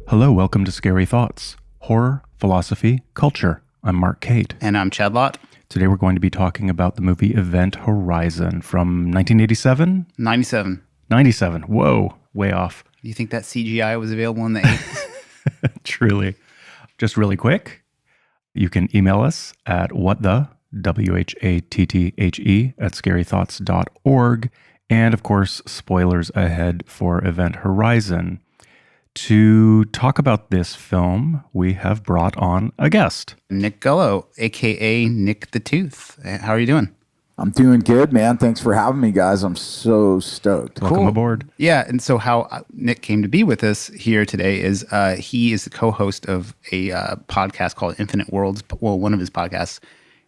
Hello, welcome to Scary Thoughts, Horror, Philosophy, Culture. I'm Mark Cate. And I'm Chad Lott. Today we're going to be talking about the movie Event Horizon from 1987? 97. 97. Whoa, way off. You think that CGI was available in the 80s? Truly. Just really quick, you can email us at whattthe, WHATTHE, at scarythoughts.org. And of course, spoilers ahead for Event Horizon. To talk about this film, we have brought on a guest. Nick Gullo, a.k.a. Nick the Tooth. How are you doing? I'm doing good, man. Thanks for having me, guys. I'm so stoked. Welcome aboard. Yeah, and so how Nick came to be with us here today is he is the co-host of a podcast called Infinite Worlds. Well, one of his podcasts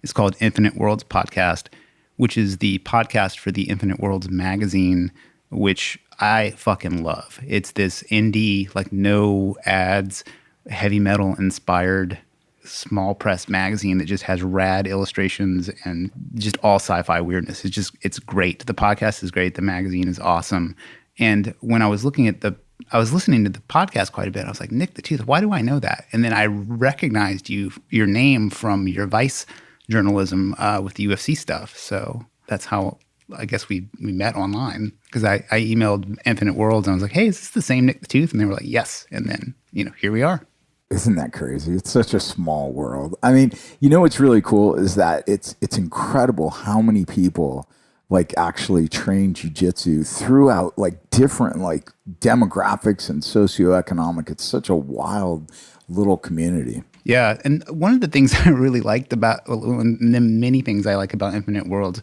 is called Infinite Worlds Podcast, which is the podcast for the Infinite Worlds magazine, which I fucking love. It's this indie, like no ads, heavy metal inspired small press magazine that just has rad illustrations and just all sci-fi weirdness. It's great. The podcast is great. The magazine is awesome. And when I was listening to the podcast quite a bit, I was like, Nick the Tooth, why do I know that? And then I recognized your name from your Vice journalism with the UFC stuff. So that's how I guess we met online, because I emailed Infinite Worlds and I was like, hey, is this the same Nick the Tooth? And they were like, yes. And then, here we are. Isn't that crazy? It's such a small world. I mean, what's really cool is that it's incredible how many people like actually train jiu-jitsu throughout like different like demographics and socioeconomic. It's such a wild little community. Yeah. And one of the things I really liked about, and the many things I like about Infinite Worlds,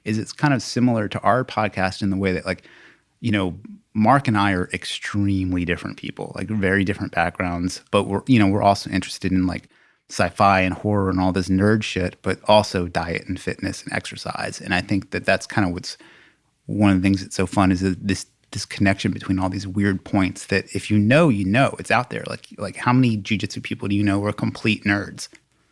is it's kind of similar to our podcast in the way that, like, Mark and I are extremely different people, like very different backgrounds, but we're also interested in like sci-fi and horror and all this nerd shit, but also diet and fitness and exercise. And I think that that's kind of what's one of the things that's so fun is this connection between all these weird points that if it's out there. Like how many jiu-jitsu people do you know who are complete nerds?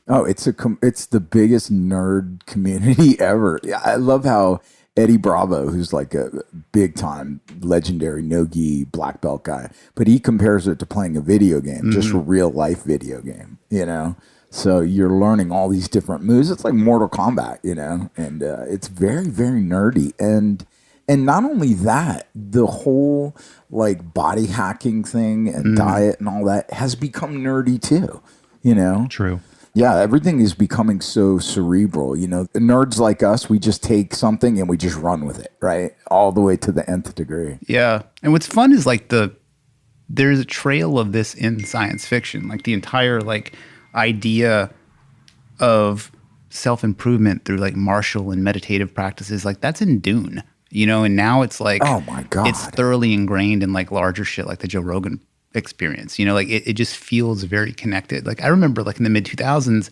Oh, it's the biggest nerd community ever. Yeah, I love how Eddie Bravo, who's like a big time legendary no-gi black belt guy, but he compares it to playing a video game, just a real life video game, So you're learning all these different moves. It's like Mortal Kombat, and it's very, very nerdy. And not only that, the whole like body hacking thing and diet and all that has become nerdy too, True. Yeah, everything is becoming so cerebral. Nerds like us, we just take something and we just run with it, right? All the way to the nth degree. Yeah. And what's fun is like there's a trail of this in science fiction. Like the entire like idea of self-improvement through like martial and meditative practices, like that's in Dune, and now it's like, oh my God, it's thoroughly ingrained in like larger shit like the Joe Rogan experience, like it just feels very connected. Like I remember like in the mid 2000s,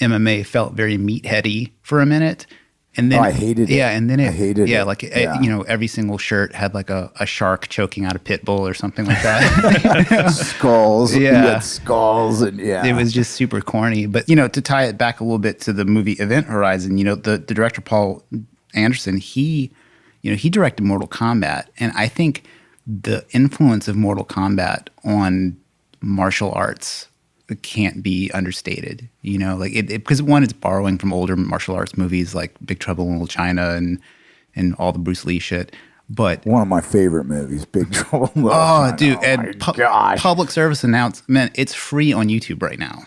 MMA felt very meatheady for a minute, and then I hated it. Yeah, and then I hated it. Like every single shirt had like a shark choking out a pit bull or something like that. Skulls, yeah, skulls, and it was just super corny. But to tie it back a little bit to the movie Event Horizon, the director Paul Anderson, he directed Mortal Kombat, and I think the influence of Mortal Kombat on martial arts can't be understated, because one, it's borrowing from older martial arts movies like Big Trouble in Little China and all the Bruce Lee shit. But one of my favorite movies, Big Trouble in Little China. Dude, and public service announcement, it's free on YouTube right now.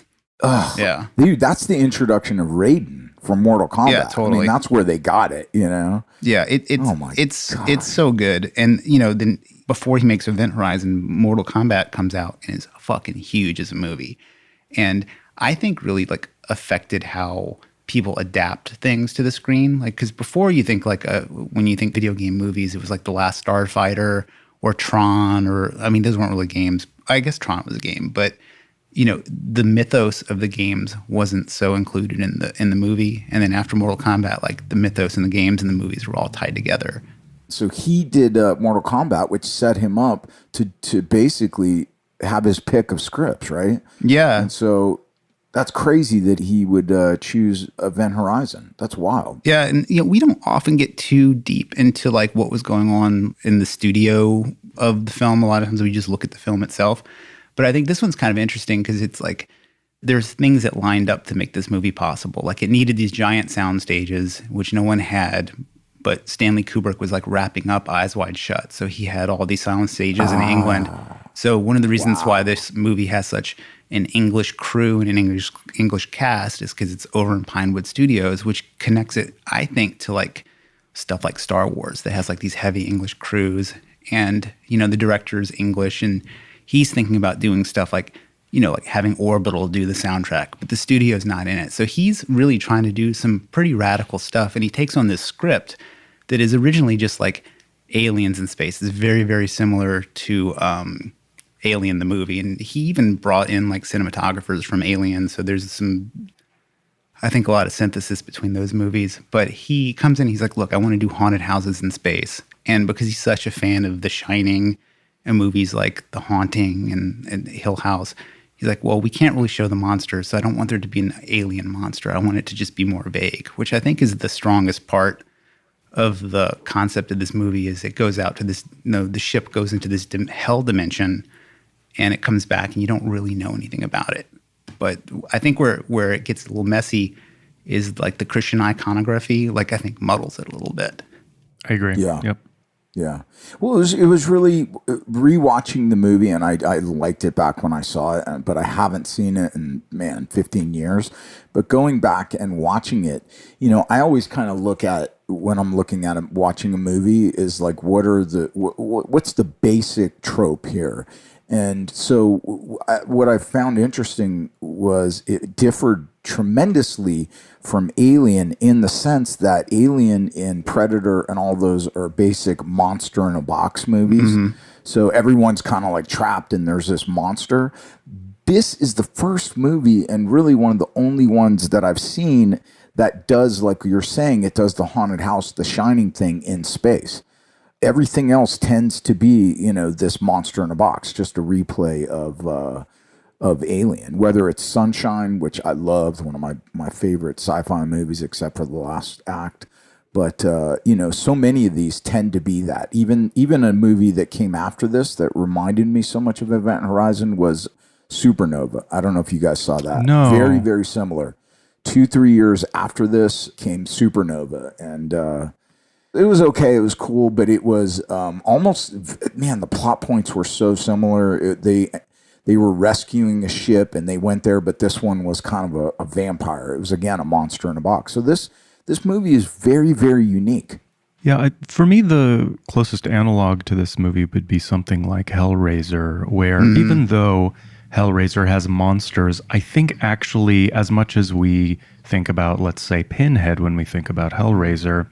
Oh, yeah. Dude, that's the introduction of Raiden from Mortal Kombat. Yeah, totally. I mean, that's where they got it, Yeah, it's so good. And then before he makes Event Horizon, Mortal Kombat comes out and is fucking huge as a movie. And I think really like affected how people adapt things to the screen. Like, because before you think like when you think video game movies, it was like The Last Starfighter or Tron, or I mean, those weren't really games. I guess Tron was a game, but the mythos of the games wasn't so included in the movie. And then after Mortal Kombat, like the mythos in the games and the movies were all tied together. So he did Mortal Kombat, which set him up to basically have his pick of scripts, right? Yeah. And so that's crazy that he would choose Event Horizon. That's wild. Yeah, and we don't often get too deep into like what was going on in the studio of the film. A lot of times we just look at the film itself. But I think this one's kind of interesting because it's like there's things that lined up to make this movie possible. Like it needed these giant sound stages, which no one had, but Stanley Kubrick was like wrapping up Eyes Wide Shut. So he had all these sound stages in England. So one of the reasons why this movie has such an English crew and an English cast is because it's over in Pinewood Studios, which connects it, I think, to like stuff like Star Wars that has like these heavy English crews. And, you know, the director's English, and he's thinking about doing stuff like, you know, like having Orbital do the soundtrack, but the studio's not in it. So he's really trying to do some pretty radical stuff. And he takes on this script that is originally just like aliens in space. It's very, very similar to Alien, the movie. And he even brought in like cinematographers from Alien. So there's some, I think, a lot of synthesis between those movies. But he comes in, he's like, look, I want to do haunted houses in space. And because he's such a fan of The Shining and movies like The Haunting and Hill House, he's like, well, we can't really show the monster, so I don't want there to be an alien monster. I want it to just be more vague, which I think is the strongest part of the concept of this movie is it goes out to this, you know, the ship goes into this hell dimension and it comes back and you don't really know anything about it. But I think where it gets a little messy is like the Christian iconography, like I think muddles it a little bit. I agree. Yeah. Yep. Yeah. Well, it was really rewatching the movie, and I liked it back when I saw it, but I haven't seen it in, 15 years. But going back and watching it, you know, I always kind of look at, when I'm looking at it, watching a movie, is like, what's the basic trope here? And so what I found interesting was it differed tremendously from Alien in the sense that Alien and Predator and all those are basic monster in a box movies. Mm-hmm. So everyone's kind of like trapped and there's this monster. This is the first movie and really one of the only ones that I've seen that does, like you're saying, it does the haunted house, the Shining thing in space. Everything else tends to be, you know, this monster in a box, just a replay of Alien. Whether it's Sunshine, which I loved, one of my favorite sci-fi movies, except for the last act. But you know, so many of these tend to be that. Even a movie that came after this that reminded me so much of Event Horizon was Supernova. I don't know if you guys saw that. No. Very, very similar. 2-3 years after this came Supernova, and it was okay. It was cool, but it was almost, man, the plot points were so similar. They were rescuing a ship and they went there, but this one was kind of a vampire. It was, again, a monster in a box. So this movie is very, very unique. Yeah, for me, the closest analog to this movie would be something like Hellraiser, where even though Hellraiser has monsters, I think actually, as much as we think about, let's say, Pinhead when we think about Hellraiser,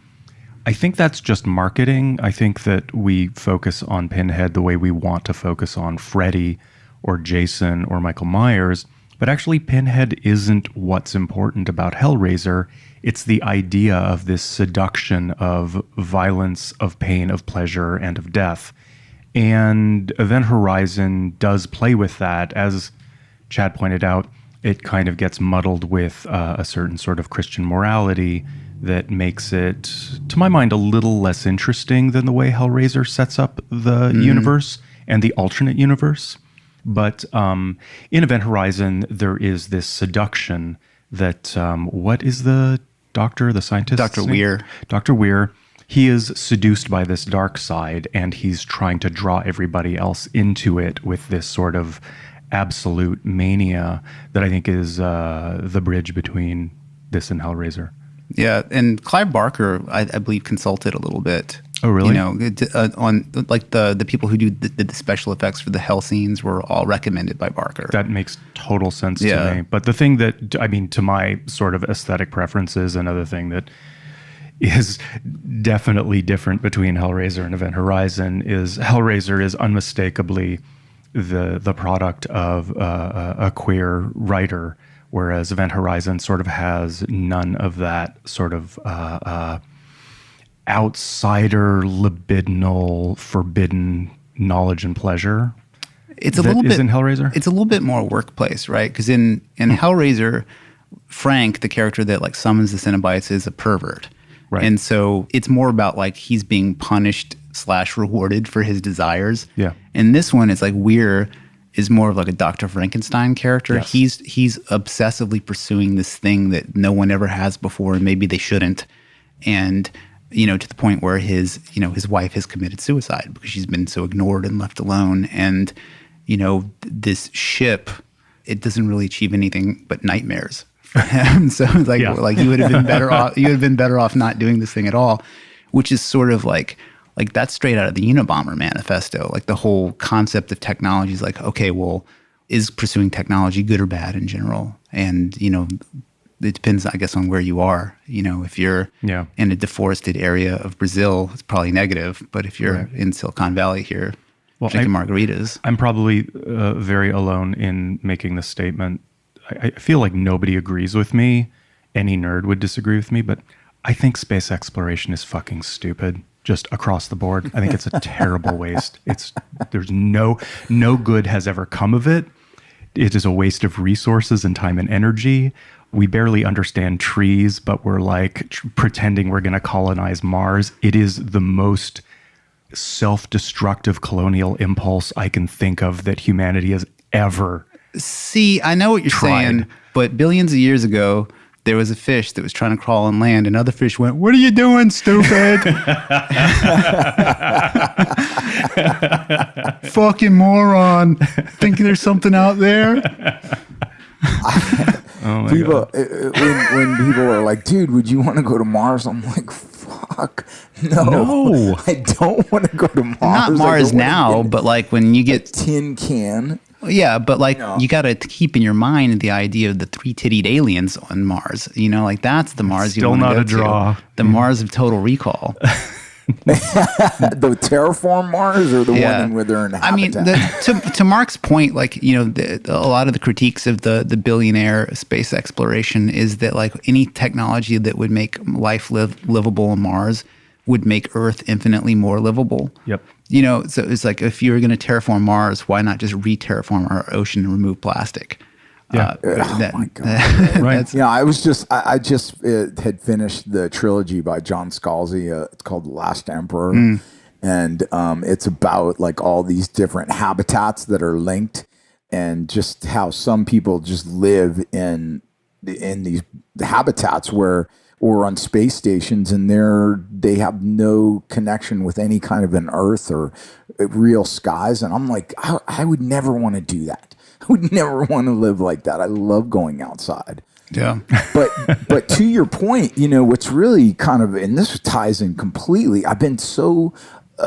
I think that's just marketing. I think that we focus on Pinhead the way we want to focus on Freddy or Jason or Michael Myers, but actually Pinhead isn't what's important about Hellraiser. It's the idea of this seduction of violence, of pain, of pleasure, and of death. And Event Horizon does play with that. As Chad pointed out, it kind of gets muddled with a certain sort of Christian morality that makes it, to my mind, a little less interesting than the way Hellraiser sets up the universe and the alternate universe. But in Event Horizon, there is this seduction that, what is the doctor, the scientist? Dr. Weir. Dr. Weir. He is seduced by this dark side, and he's trying to draw everybody else into it with this sort of absolute mania that I think is the bridge between this and Hellraiser. Yeah, and Clive Barker, I believe, consulted a little bit. Oh, really? You know, on like the people who do the special effects for the hell scenes were all recommended by Barker. That makes total sense to me. But the thing that, I mean, to my sort of aesthetic preferences, another thing that is definitely different between Hellraiser and Event Horizon is Hellraiser is unmistakably the product of a queer writer, whereas Event Horizon sort of has none of that sort of outsider, libidinal, forbidden knowledge and pleasure. It's a little bit in Hellraiser. It's a little bit more workplace, right? Because in Hellraiser, Frank, the character that like summons the Cenobites, is a pervert, right? And so it's more about like he's being punished / rewarded for his desires. Yeah. And this one, it's like Weir is more of like a Dr. Frankenstein character. Yes. He's obsessively pursuing this thing that no one ever has before, and maybe they shouldn't. And, to the point where his wife has committed suicide because she's been so ignored and left alone. And, this ship, it doesn't really achieve anything but nightmares for him. So like you would have been better off. You would have been better off not doing this thing at all, which is sort of like that's straight out of the Unabomber manifesto. Like the whole concept of technology is like, okay, well, is pursuing technology good or bad in general? And, it depends, I guess, on where you are. If you're in a deforested area of Brazil, it's probably negative. But if you're in Silicon Valley here, drinking margaritas. I'm probably very alone in making this statement. I feel like nobody agrees with me. Any nerd would disagree with me, but I think space exploration is fucking stupid. Just across the board. I think it's a terrible waste. There's no good has ever come of it. It is a waste of resources and time and energy. We barely understand trees, but we're like pretending we're going to colonize Mars. It is the most self-destructive colonial impulse I can think of that humanity has ever See, I know what you're tried. saying, but billions of years ago, there was a fish that was trying to crawl on land, and other fish went, "What are you doing, stupid?" Fucking moron. Think there's something out there? People, when people are like, dude, would you want to go to Mars? I'm like, fuck, no. I don't want to go to Mars. Not Mars now, but like when you get tin can. Yeah, but like you got to keep in your mind the idea of the three-tittied aliens on Mars. Like that's the Mars you Still want to not go a draw. to. The Mars of Total Recall. The terraform Mars or the one where they're in a habitat? I mean, to Mark's point, like, a lot of the critiques of the billionaire space exploration is that like any technology that would make life livable on Mars would make Earth infinitely more livable. Yep. So it's like if you were going to terraform Mars, why not just re-terraform our ocean and remove plastic? Yeah. My God. Right. I just had finished the trilogy by John Scalzi. It's called The Last Emperor. And it's about like all these different habitats that are linked and just how some people just live in these habitats or on space stations, and they have no connection with any kind of an Earth or real skies. And I'm like, I would never want to do that. I would never want to live like that. I love going outside. Yeah. But to your point, what's really kind of, and this ties in completely, I've been so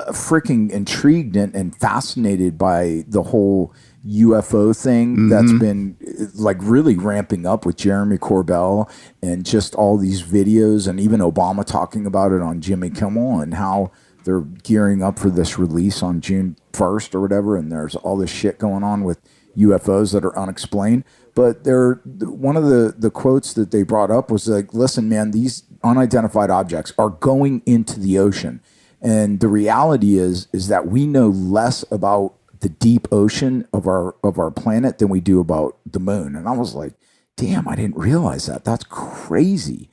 freaking intrigued and fascinated by the whole UFO thing that's been like really ramping up with Jeremy Corbell and just all these videos, and even Obama talking about it on Jimmy Kimmel and how they're gearing up for this release on June 1st or whatever. And there's all this shit going on with UFOs that are unexplained. But one of the quotes that they brought up was like, listen, man, these unidentified objects are going into the ocean. And the reality is that we know less about the deep ocean of our planet than we do about the moon. And I was like, damn, I didn't realize that. That's crazy.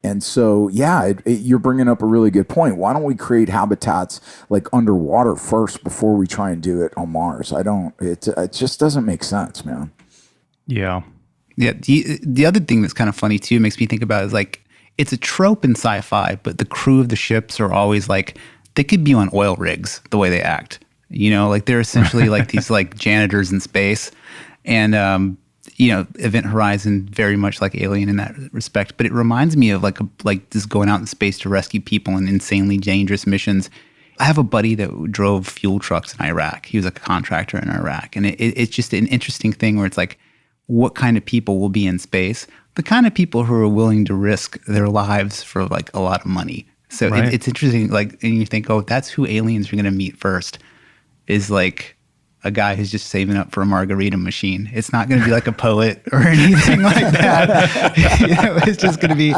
And so, you're bringing up a really good point. Why don't we create habitats like underwater first before we try and do it on Mars? It just doesn't make sense, man. Yeah. Yeah. The other thing that's kind of funny too, makes me think about is like, it's a trope in sci-fi, but the crew of the ships are always like, they could be on oil rigs the way they act. Like they're essentially like these like janitors in space. And, Event Horizon, very much like Alien in that respect. But it reminds me of like just going out in space to rescue people in insanely dangerous missions. I have a buddy that drove fuel trucks in Iraq. He was like a contractor in Iraq. And it's just an interesting thing where it's like, what kind of people will be in space? The kind of people who are willing to risk their lives for like a lot of money. So right. It's interesting. Like, and you think, oh, that's who aliens are going to meet first, is like a guy who's just saving up for a margarita machine. It's not going to be like a poet or anything like that. It's just going to be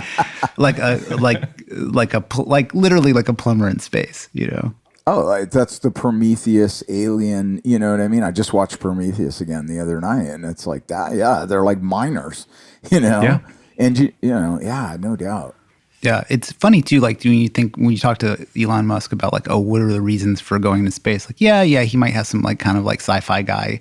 like literally like a plumber in space. Oh, that's the Prometheus alien. You know what I mean? I just watched Prometheus again the other night, and it's like that. Yeah, they're like miners. Yeah. And no doubt. Yeah, it's funny too. Like, when you talk to Elon Musk about like, oh, what are the reasons for going to space? Like, yeah, he might have some like kind of like sci-fi guy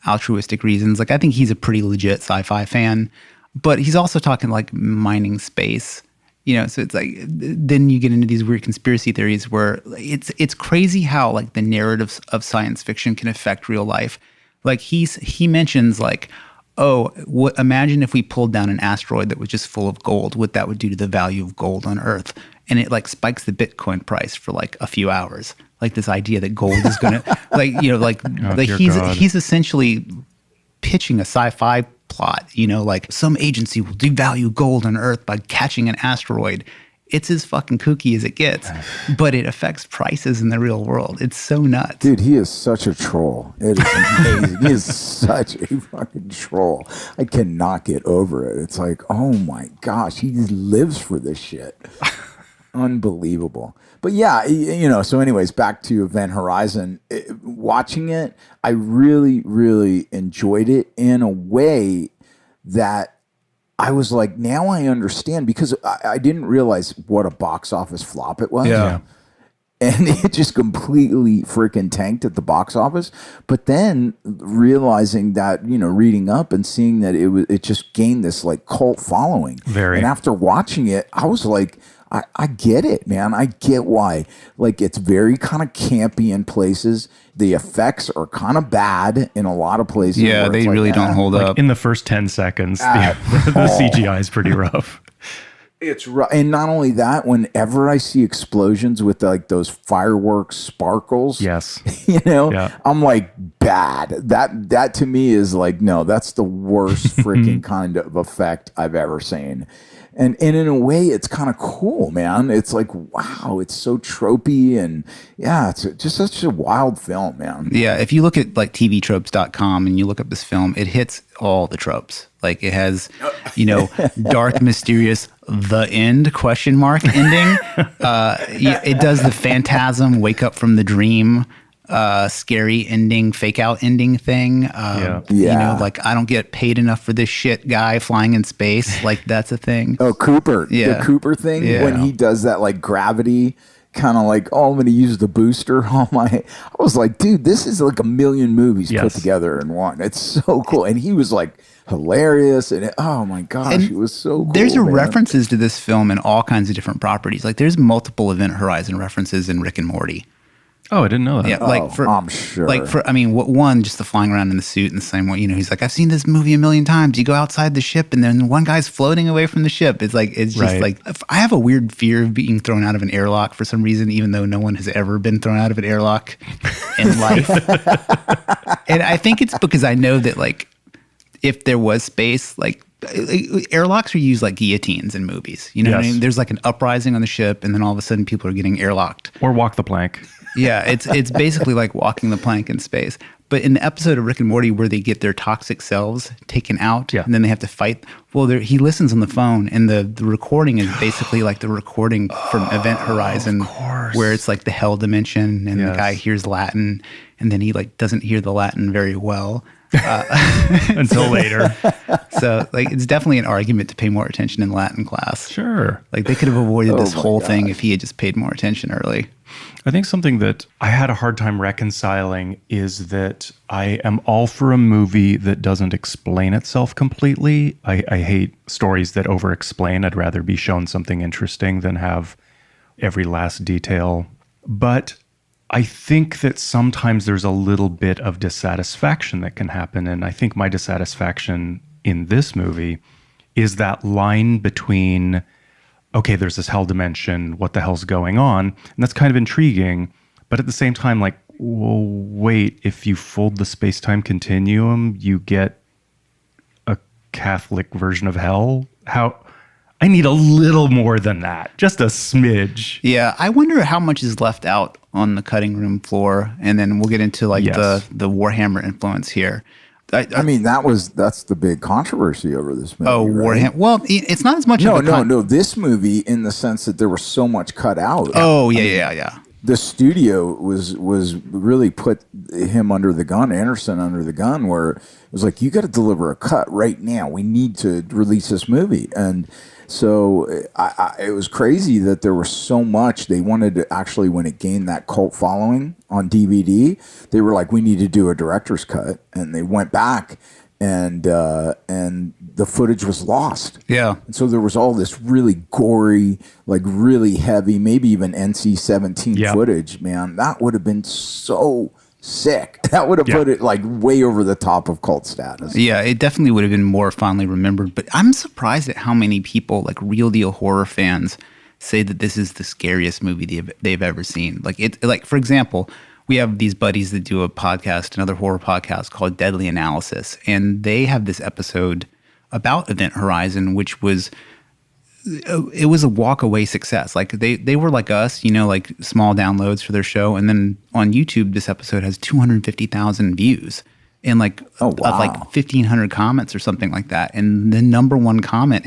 altruistic reasons. Like I think he's a pretty legit sci-fi fan, but he's also talking like mining space. So it's like then you get into these weird conspiracy theories where it's crazy how like the narratives of science fiction can affect real life. Like he mentions like, imagine if we pulled down an asteroid that was just full of gold, what that would do to the value of gold on Earth. And it like spikes the Bitcoin price for like a few hours. Like this idea that gold is going to he's essentially pitching a sci-fi plot, like some agency will devalue gold on Earth by catching an asteroid. It's as fucking kooky as it gets, but it affects prices in the real world. It's so nuts. Dude, he is such a troll. It is amazing. He is such a fucking troll. I cannot get over it. It's like, oh my gosh, he lives for this shit. Unbelievable. But yeah, so anyways, back to Event Horizon. Watching it, I really, really enjoyed it in a way that I was like, now I understand, because I didn't realize what a box office flop it was. Yeah. And it just completely freaking tanked at the box office. But then realizing that, reading up and seeing that it just gained this like cult following. And after watching it, I was like, I get it, man. I get why. Like, it's very kind of campy in places. The effects are kind of bad in a lot of places. Yeah, they really don't hold up. In the first 10 seconds, the CGI is pretty rough. It's right. And not only that, whenever I see explosions with like those fireworks sparkles, yes, I'm like, bad. That to me is like, no, that's the worst freaking kind of effect I've ever seen. And in a way, it's kind of cool, man. It's like, wow, it's so tropey, and yeah, it's just such a wild film, man. Yeah, if you look at like tvtropes.com and you look up this film, it hits all the tropes. Like it has, dark, mysterious, the end ? Ending. It does the phantasm, wake up from the dream. Scary ending, fake out ending thing. Like I don't get paid enough for this shit guy flying in space. Like that's a thing. Oh, Cooper. Yeah. The Cooper thing when he does that like gravity kind of like, I'm going to use the booster on my, I was like, dude, this is like a million movies put together in one. It's so cool. And he was like hilarious. And oh my gosh, it was so cool. There's references to this film in all kinds of different properties. Like there's multiple Event Horizon references in Rick and Morty. Oh, I didn't know that. Yeah, I'm sure. One, just the flying around in the suit in the same way. He's like, I've seen this movie a million times. You go outside the ship, and then one guy's floating away from the ship. It's like, it's just like, I have a weird fear of being thrown out of an airlock for some reason, even though no one has ever been thrown out of an airlock in life. And I think it's because I know that, like, if there was space, like, airlocks are used like guillotines in movies. You know what I mean? There's like an uprising on the ship, and then all of a sudden people are getting airlocked. Or walk the plank. Yeah, it's basically like walking the plank in space. But in the episode of Rick and Morty where they get their toxic selves taken out and then they have to fight, well, he listens on the phone, and the recording is basically like the recording from Event Horizon, where it's like the hell dimension, and the guy hears Latin, and then he like doesn't hear the Latin very well. Until later. So like it's definitely an argument to pay more attention in Latin class. Sure. Like they could have avoided this whole thing if he had just paid more attention early. I think something that I had a hard time reconciling is that I am all for a movie that doesn't explain itself completely. I hate stories that over-explain. I'd rather be shown something interesting than have every last detail. But I think that sometimes there's a little bit of dissatisfaction that can happen. And I think my dissatisfaction in this movie is that line between, okay, there's this hell dimension, what the hell's going on? And that's kind of intriguing. But at the same time, like, well, wait, if you fold the space-time continuum, you get a Catholic version of hell? How? I need a little more than that, just a smidge. Yeah, I wonder how much is left out on the cutting room floor, and then we'll get into like the Warhammer influence here. I mean, that's the big controversy over this movie. Oh, right? Warhammer. Well, it's not as much. No. This movie, in the sense that there was so much cut out. Oh, yeah. the studio was really put him under the gun, Anderson under the gun, where it was like, you got to deliver a cut right now. We need to release this movie. And so it was crazy that there was so much. They wanted to actually, when it gained that cult following on DVD, they were like, we need to do a director's cut. And they went back and the footage was lost. Yeah. And so there was all this really gory, like really heavy, maybe even NC-17 footage, man. That would have been so sick. That would have put it like way over the top of cult status. Yeah, it definitely would have been more fondly remembered. But I'm surprised at how many people, like real deal horror fans, say that this is the scariest movie they've ever seen. Like for example, we have these buddies that do a podcast, another horror podcast called Deadly Analysis, and they have this episode about Event Horizon, which was a walk-away success. Like they were like us, like small downloads for their show, and then on YouTube, this episode has 250,000 views and like 1,500 comments or something like that. And the number one comment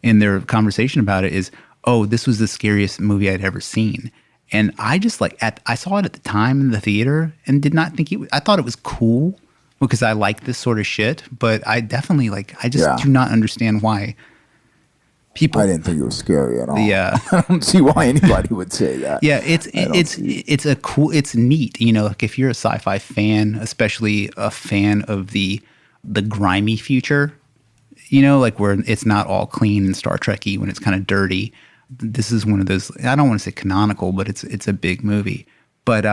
in their conversation about it is, "Oh, this was the scariest movie I'd ever seen." And I just I saw it at the time in the theater and did not think I thought it was cool because I like this sort of shit, but I definitely I just do not understand why people. I didn't think it was scary at all. Yeah. I don't see why anybody would say that. Yeah, it's neat, like if you're a sci-fi fan, especially a fan of the grimy future, like where it's not all clean and Star Trek-y, when it's kind of dirty. This is one of those, I don't want to say canonical, but it's a big movie. But,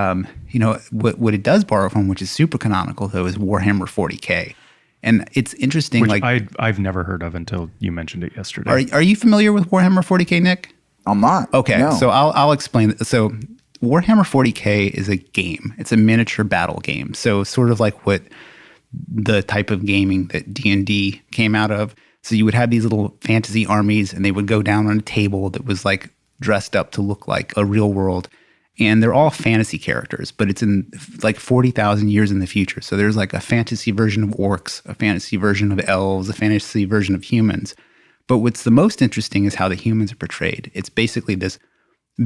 what it does borrow from, which is super canonical, though, is Warhammer 40K. And it's interesting. Which I've never heard of until you mentioned it yesterday. Are you familiar with Warhammer 40K, Nick? I'm not. Okay, no. So I'll explain. So Warhammer 40K is a game. It's a miniature battle game. So sort of like what the type of gaming that D&D came out of. So you would have these little fantasy armies, and they would go down on a table that was like dressed up to look like a real world. And they're all fantasy characters, but it's in like 40,000 years in the future. So there's like a fantasy version of orcs, a fantasy version of elves, a fantasy version of humans. But what's the most interesting is how the humans are portrayed. It's basically this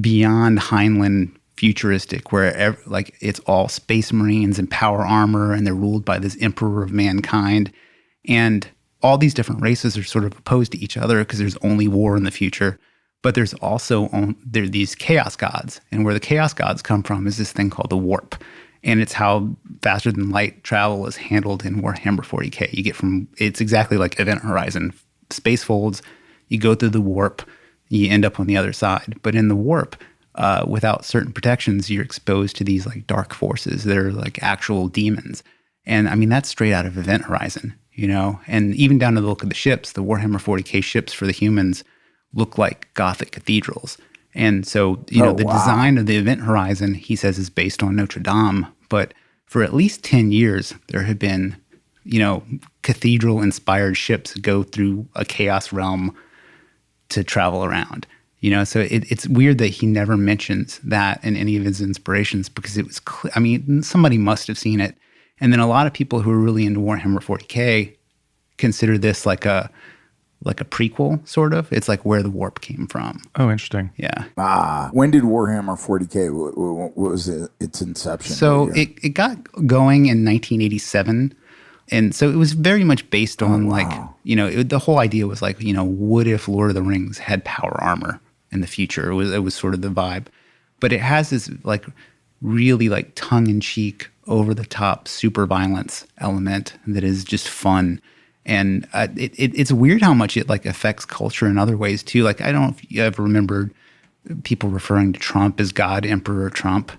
beyond Heinlein futuristic, where it's all space marines and power armor, and they're ruled by this emperor of mankind. And all these different races are sort of opposed to each other because there's only war in the future. But there's also there are these chaos gods. And where the chaos gods come from is this thing called the warp. And it's how faster than light travel is handled in Warhammer 40K. You get it's exactly like Event Horizon. Space folds, you go through the warp, you end up on the other side. But in the warp, without certain protections, you're exposed to these like dark forces that are like actual demons. And I mean, that's straight out of Event Horizon. And even down to the look of the ships, the Warhammer 40K ships for the humans look like Gothic cathedrals. And so, the design of the Event Horizon, he says, is based on Notre Dame. But for at least 10 years, there have been, cathedral-inspired ships go through a chaos realm to travel around. So it's weird that he never mentions that in any of his inspirations, because it was somebody must have seen it. And then a lot of people who are really into Warhammer 40K consider this like a prequel, sort of. It's like where the warp came from. Oh, interesting. Yeah. When did Warhammer 40K, what was its inception? So it got going in 1987. And so it was very much based on the whole idea was like, what if Lord of the Rings had power armor in the future? It was sort of the vibe. But it has this like really like tongue-in-cheek, over-the-top super violence element that is just fun. And it's weird how much it like affects culture in other ways too. Like, I don't know if you ever remembered people referring to Trump as God Emperor Trump.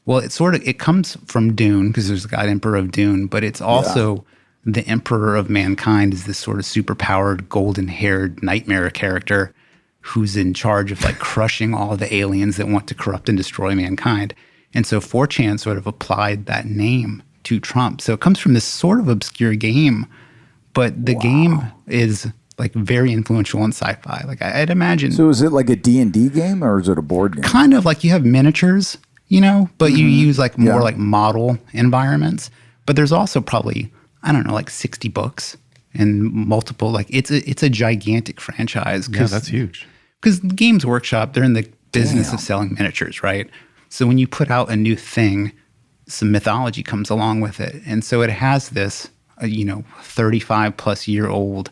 Well, it comes from Dune, because there's the God Emperor of Dune, but it's also the Emperor of Mankind is this sort of superpowered, golden-haired nightmare character who's in charge of like crushing all the aliens that want to corrupt and destroy mankind. And so 4chan sort of applied that name to Trump. So it comes from this sort of obscure game, but the game is like very influential in sci-fi. Like I'd imagine. So is it like a D&D game, or is it a board game? Kind of like you have miniatures, but you use like more like model environments. But there's also probably, I don't know, like 60 books and multiple, like it's a gigantic franchise. Yeah, that's huge. Because Games Workshop, they're in the business Damn. of selling miniatures, right? So when you put out a new thing, some mythology comes along with it. And so it has this, 35 plus year old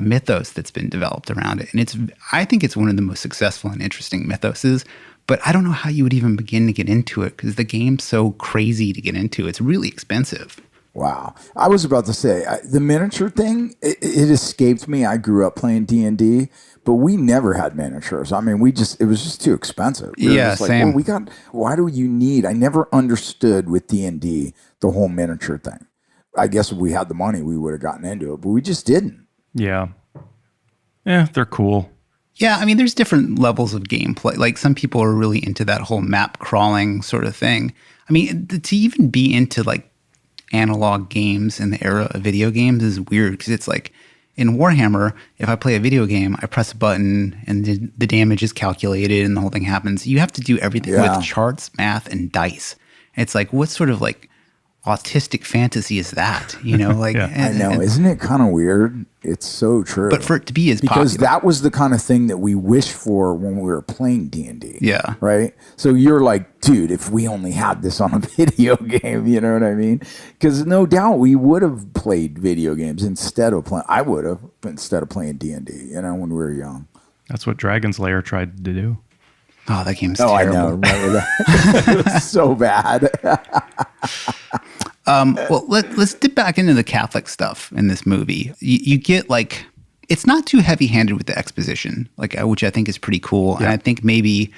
mythos that's been developed around it. And I think it's one of the most successful and interesting mythoses, but I don't know how you would even begin to get into it because the game's so crazy to get into. It's really expensive. Wow. I was about to say, the miniature thing, it escaped me. I grew up playing D&D, but we never had miniatures. I mean, it was just too expensive. We were just like, same. well, why do you need, I never understood with D&D the whole miniature thing. I guess if we had the money, we would have gotten into it, but we just didn't. Yeah. Yeah, they're cool. Yeah, I mean, there's different levels of gameplay. Like some people are really into that whole map crawling sort of thing. I mean, to even be into like analog games in the era of video games is weird because it's like in Warhammer, if I play a video game, I press a button and the damage is calculated and the whole thing happens. You have to do everything with charts, math, and dice. It's like, what sort of like autistic fantasy is that? Like I know, isn't it kind of weird? It's so true. But for it to be as because popular. that was the kind of thing that we wished for when we were playing D&D. Yeah. Right? So you're like, dude, if we only had this on a video game, you know what I mean? Because no doubt we would have played video games instead of playing. I would have instead of playing D&D, when we were young. That's what Dragon's Lair tried to do. Oh, that game's terrible. I know. Remember that? It was so bad. Well, let's dip back into the Catholic stuff in this movie. You get like, it's not too heavy-handed with the exposition, which I think is pretty cool. Yeah. And I think maybe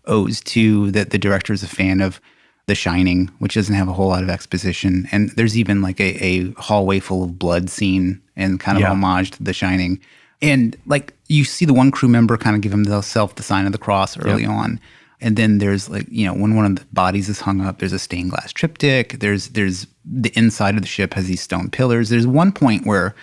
owes to that the director is a fan of The Shining, which doesn't have a whole lot of exposition. And there's even like a hallway full of blood scene and kind of homage to The Shining. And like you see the one crew member kind of give himself the sign of the cross early on. And then there's like, when one of the bodies is hung up, there's a stained glass triptych. There's the inside of the ship has these stone pillars. There's one point where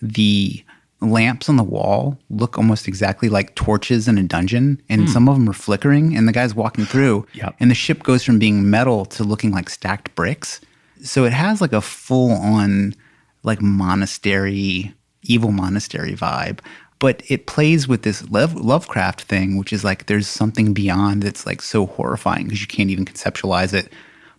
the lamps on the wall look almost exactly like torches in a dungeon. And some of them are flickering and the guy's walking through. Yep. And the ship goes from being metal to looking like stacked bricks. So it has like a full on like evil monastery vibe. But it plays with this Lovecraft thing, which is like there's something beyond that's like so horrifying because you can't even conceptualize it.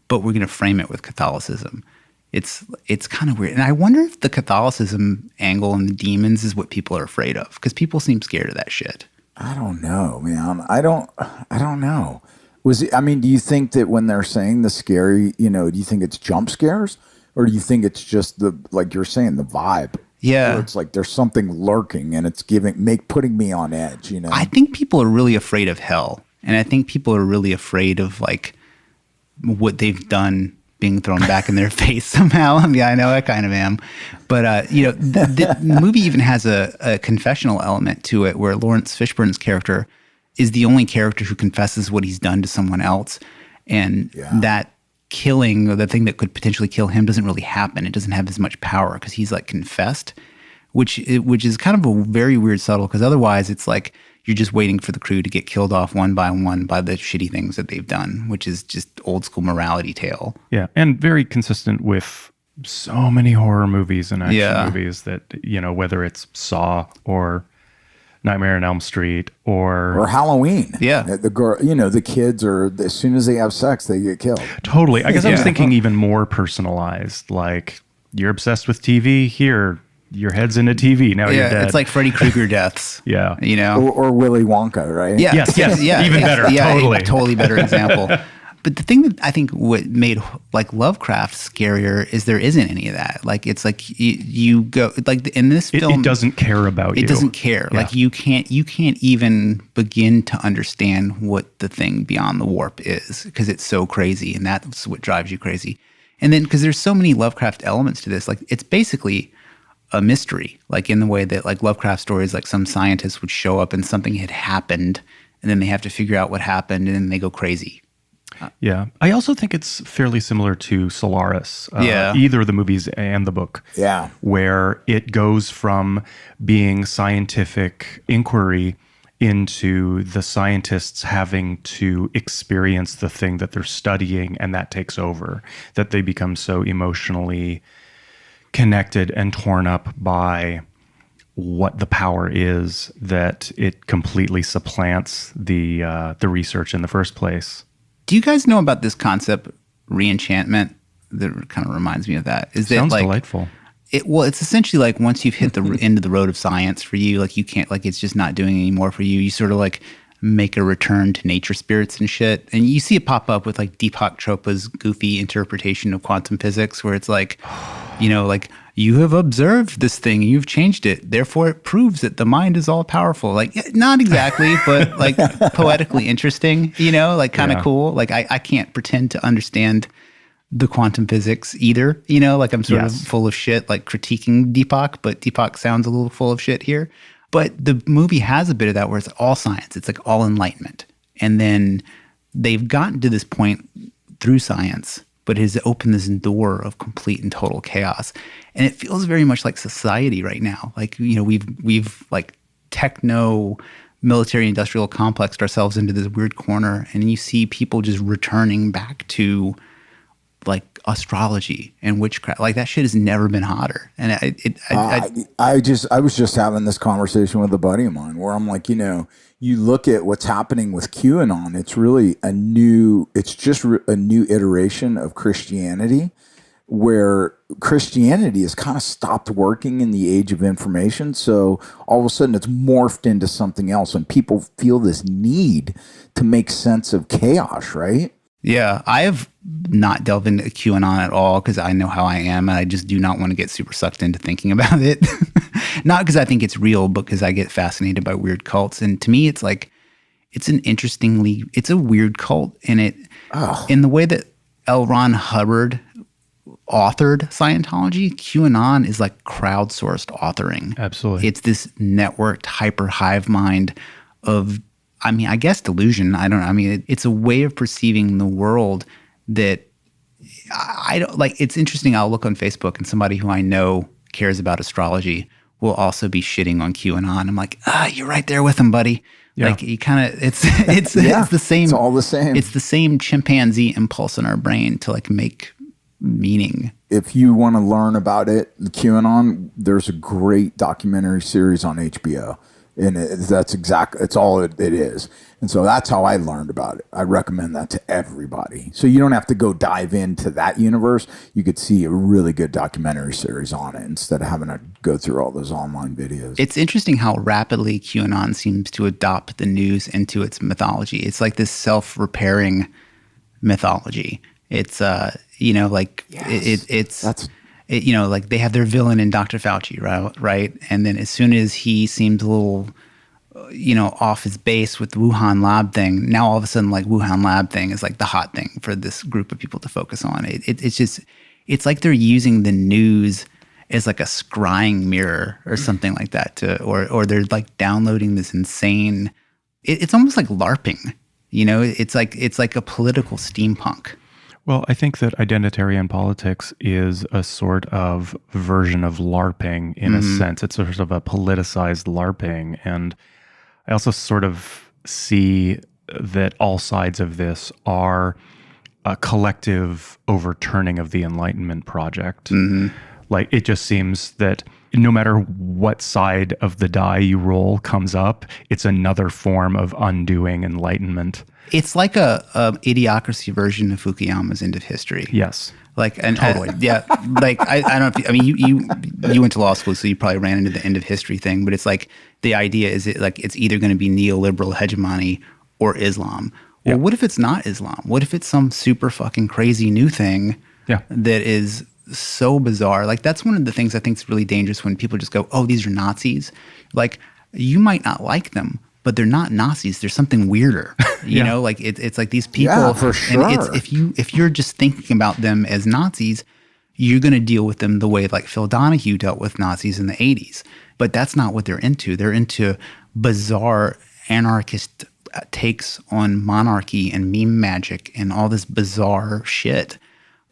But we're going to frame it with Catholicism. It's kind of weird. And I wonder if the Catholicism angle and the demons is what people are afraid of because people seem scared of that shit. I don't know, man. I don't know. Do you think that when they're saying the scary, do you think it's jump scares? Or do you think it's just like you're saying, the vibe? Yeah. Where it's like there's something lurking and it's putting me on edge, I think people are really afraid of hell. And I think people are really afraid of like what they've done being thrown back in their face somehow. I mean, I know I kind of am. But, the movie even has a confessional element to it where Lawrence Fishburne's character is the only character who confesses what he's done to someone else. And that killing, or the thing that could potentially kill him, doesn't really happen. It doesn't have as much power because he's like confessed, which is kind of a very weird subtle, because otherwise it's like you're just waiting for the crew to get killed off one by the shitty things that they've done, which is just old school morality tale. Yeah, and very consistent with so many horror movies and action movies that, whether it's Saw or Nightmare on Elm Street or Halloween. Yeah. The girl, the kids are, as soon as they have sex, they get killed. Totally. I guess I was thinking even more personalized, like you're obsessed with TV, here, your head's in a TV, now you're dead. It's like Freddy Krueger deaths. Yeah. Or Willy Wonka, right? Yeah. Yes. Yeah. Even better. Totally better example. But the thing that I think what made like Lovecraft scarier is there isn't any of that. Like it's like you go like in this film, it doesn't care about you. It doesn't care. Yeah. Like you can't even begin to understand what the thing beyond the warp is because it's so crazy, and that's what drives you crazy. And then because there's so many Lovecraft elements to this, like it's basically a mystery. Like in the way that like Lovecraft stories, like some scientists would show up and something had happened, and then they have to figure out what happened, and then they go crazy. Yeah. I also think it's fairly similar to Solaris, either the movies and the book. Yeah. Where it goes from being scientific inquiry into the scientists having to experience the thing that they're studying, and that takes over, that they become so emotionally connected and torn up by what the power is that it completely supplants the research in the first place. Do you guys know about this concept, reenchantment? That kind of reminds me of that. Sounds delightful. It's essentially like once you've hit the end of the road of science for you, like you can't, like it's just not doing it anymore for you. You sort of like make a return to nature spirits and shit. And you see it pop up with like Deepak Chopra's goofy interpretation of quantum physics, where it's like, like you have observed this thing, you've changed it, therefore it proves that the mind is all powerful. Like not exactly, but like poetically interesting, like kind of cool. Like I can't pretend to understand the quantum physics either, like I'm sort of full of shit, like critiquing Deepak, but Deepak sounds a little full of shit here. But the movie has a bit of that where it's all science. It's like all enlightenment. And then they've gotten to this point through science, but it has opened this door of complete and total chaos. And it feels very much like society right now. Like, we've like techno military industrial complexed ourselves into this weird corner. And you see people just returning back to like astrology and witchcraft. Like that shit has never been hotter. And I was just having this conversation with a buddy of mine where I'm like, you look at what's happening with QAnon. It's really a new iteration of Christianity, where Christianity has kind of stopped working in the age of information. So all of a sudden it's morphed into something else, and people feel this need to make sense of chaos, right? Yeah, I have not delved into QAnon at all because I know how I am, and I just do not want to get super sucked into thinking about it. Not because I think it's real, but because I get fascinated by weird cults. And to me, it's like, it's a weird cult. And in the way that L. Ron Hubbard authored Scientology, QAnon is like crowdsourced authoring. Absolutely. It's this networked hyper hive mind of, I guess delusion. I don't know. It's a way of perceiving the world that I don't like. It's interesting. I'll look on Facebook and somebody who I know cares about astrology will also be shitting on QAnon. I'm like, you're right there with them, buddy. Yeah. Like you kind of, it's the same. It's all the same. It's the same chimpanzee impulse in our brain to like make meaning. If you want to learn about it, the QAnon, there's a great documentary series on HBO. And it's all it is. And so that's how I learned about it. I recommend that to everybody. So you don't have to go dive into that universe. You could see a really good documentary series on it instead of having to go through all those online videos. It's interesting how rapidly QAnon seems to adopt the news into its mythology. It's like this self-repairing mythology. It's, like like they have their villain in Dr. Fauci, right? And then as soon as he seems a little, off his base with the Wuhan lab thing, now all of a sudden, like Wuhan lab thing is like the hot thing for this group of people to focus on. It's like they're using the news as like a scrying mirror or something like that or they're like downloading this insane, it's almost like LARPing, it's like a political steampunk. Well, I think that identitarian politics is a sort of version of LARPing in a sense. It's sort of a politicized LARPing. And I also sort of see that all sides of this are a collective overturning of the Enlightenment project. Like it just seems that no matter what side of the die you roll comes up, it's another form of undoing Enlightenment. It's like a idiocracy version of Fukuyama's End of History. Yes. Like, and totally. Like I don't know if you went to law school, so you probably ran into the End of History thing, but it's like the idea is it's either going to be neoliberal hegemony or Islam. Well, what if it's not Islam? What if it's some super fucking crazy new thing that is so bizarre? Like that's one of the things I think is really dangerous when people just go, oh, these are Nazis. Like you might not like them, but they're not Nazis. There's something weirder, you know. Like it's like these people. Yeah, for sure. And if you're just thinking about them as Nazis, you're going to deal with them the way like Phil Donahue dealt with Nazis in the 80s. But that's not what they're into. They're into bizarre anarchist takes on monarchy and meme magic and all this bizarre shit.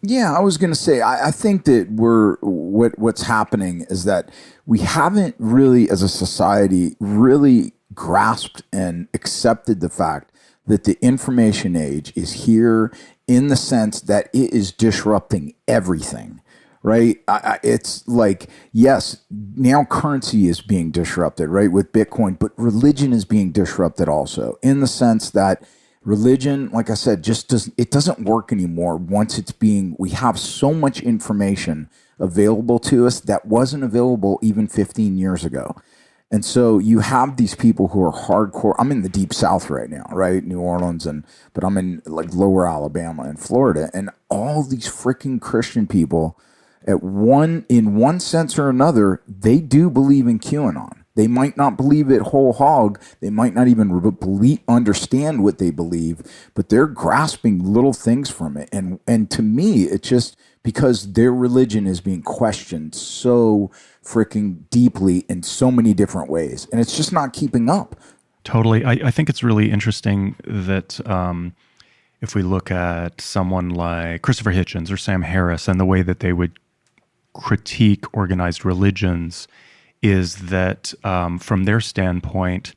Yeah, I was going to say, I think that what's happening is that we haven't really, as a society, really grasped and accepted the fact that the information age is here in the sense that it is disrupting everything, right? It's like, yes, now currency is being disrupted, right, with Bitcoin, but religion is being disrupted also, in the sense that religion, like I said, doesn't work anymore once we have so much information available to us that wasn't available even 15 years ago. And so you have these people who are hardcore. I'm in the deep South right now, right? New Orleans, but I'm in like lower Alabama and Florida, and all these freaking Christian people in one sense or another, they do believe in QAnon. They might not believe it whole hog. They might not even understand what they believe, but they're grasping little things from it. And to me, it's just because their religion is being questioned so freaking deeply in so many different ways. And it's just not keeping up. Totally. I think it's really interesting that if we look at someone like Christopher Hitchens or Sam Harris and the way that they would critique organized religions, is that from their standpoint,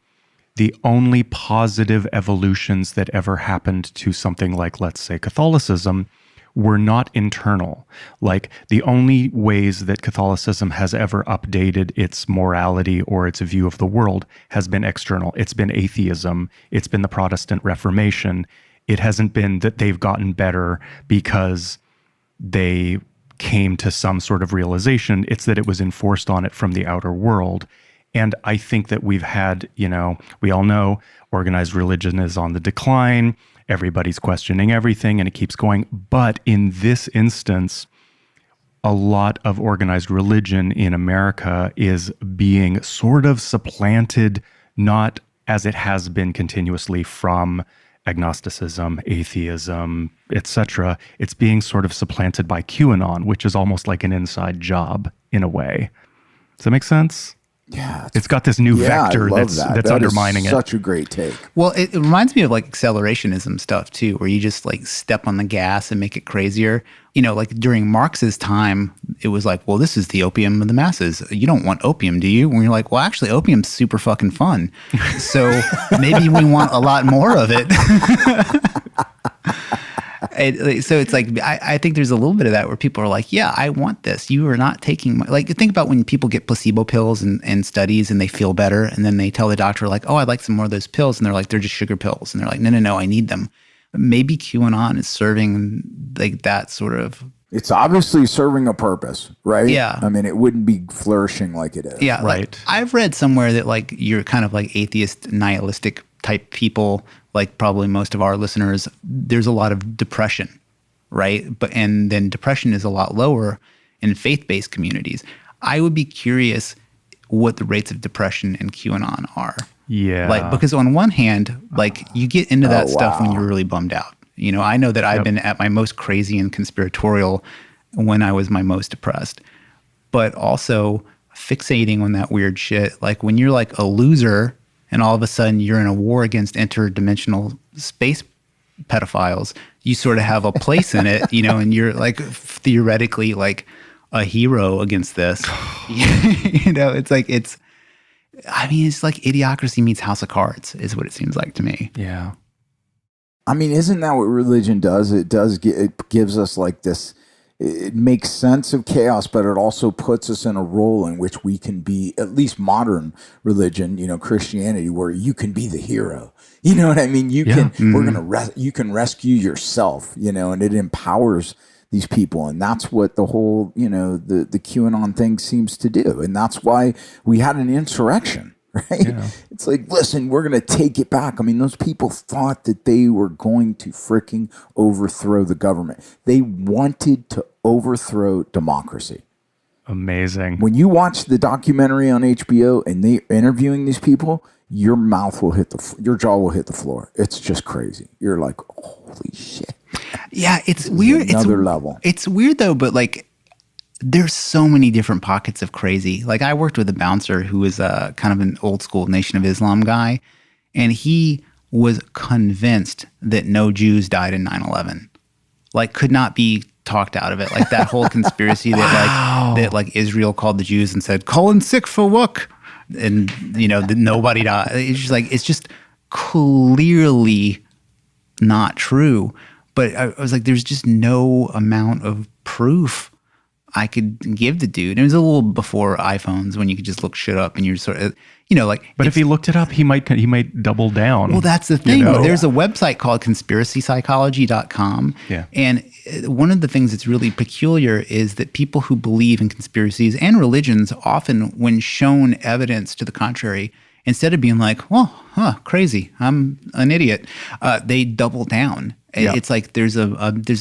the only positive evolutions that ever happened to something like, let's say, Catholicism were not internal. Like, the only ways that Catholicism has ever updated its morality or its view of the world has been external. It's been atheism. It's been the Protestant Reformation. It hasn't been that they've gotten better because they came to some sort of realization. It's that it was enforced on it from the outer world. And I think that we've had, we all know organized religion is on the decline. Everybody's questioning everything and it keeps going. But in this instance, a lot of organized religion in America is being sort of supplanted, not as it has been continuously from agnosticism, atheism, etc. It's being sort of supplanted by QAnon, which is almost like an inside job in a way. Does that make sense? Yeah. It's got this new vector that's undermining it. Such a great take. Well, it reminds me of like accelerationism stuff too, where you just like step on the gas and make it crazier. Like during Marx's time, it was like, well, this is the opium of the masses. You don't want opium, do you? When you're like, well, actually, opium's super fucking fun. So maybe we want a lot more of it. So it's like, I think there's a little bit of that where people are like, yeah, I want this. You are not taking my, like, think about when people get placebo pills and studies and they feel better. And then they tell the doctor like, oh, I'd like some more of those pills. And they're like, they're just sugar pills. And they're like, no, I need them. Maybe QAnon is serving like that sort of. It's obviously serving a purpose, right? Yeah. I mean, it wouldn't be flourishing like it is. Yeah. Right. Like, I've read somewhere that like you're kind of like atheist, nihilistic type people, like probably most of our listeners, there's a lot of depression, right? And then depression is a lot lower in faith-based communities. I would be curious what the rates of depression in QAnon are. Yeah. Like, because on one hand, like you get into that stuff when you're really bummed out. I know that I've been at my most crazy and conspiratorial when I was my most depressed, but also fixating on that weird shit. Like when you're like a loser and all of a sudden you're in a war against interdimensional space pedophiles, you sort of have a place in it, and you're like theoretically like a hero against this. It's like, it's like Idiocracy meets House of Cards is what it seems like to me. Yeah. I mean, isn't that what religion does? It gives us like this, it makes sense of chaos, but it also puts us in a role in which we can be, at least modern religion, Christianity, where you can be the hero. You know what I mean? You can, you can rescue yourself, and it empowers these people. And that's what the whole, the QAnon thing seems to do. And that's why we had an insurrection, right? Yeah. It's like, listen, we're going to take it back. I mean, those people thought that they were going to freaking overthrow the government. They wanted to overthrow democracy. Amazing. When you watch the documentary on HBO and they're interviewing these people, your mouth will hit your jaw will hit the floor. It's just crazy. You're like, holy shit. Yeah, it's weird. Another level. It's weird though, but like, there's so many different pockets of crazy. Like I worked with a bouncer who was kind of an old school Nation of Islam guy, and he was convinced that no Jews died in 9/11. Like could not be talked out of it. Like that whole conspiracy that like Israel called the Jews and said, "Call in sick for work," and that nobody died. It's just clearly not true. But I was like, there's just no amount of proof I could give the dude. It was a little before iPhones when you could just look shit up and you're sort of, you know, like. But if he looked it up, he might double down. Well, that's the thing. You know? There's a website called conspiracypsychology.com. Yeah. And one of the things that's really peculiar is that people who believe in conspiracies and religions often, when shown evidence to the contrary, instead of being like, well, crazy, I'm an idiot, they double down. Yeah. It's like there's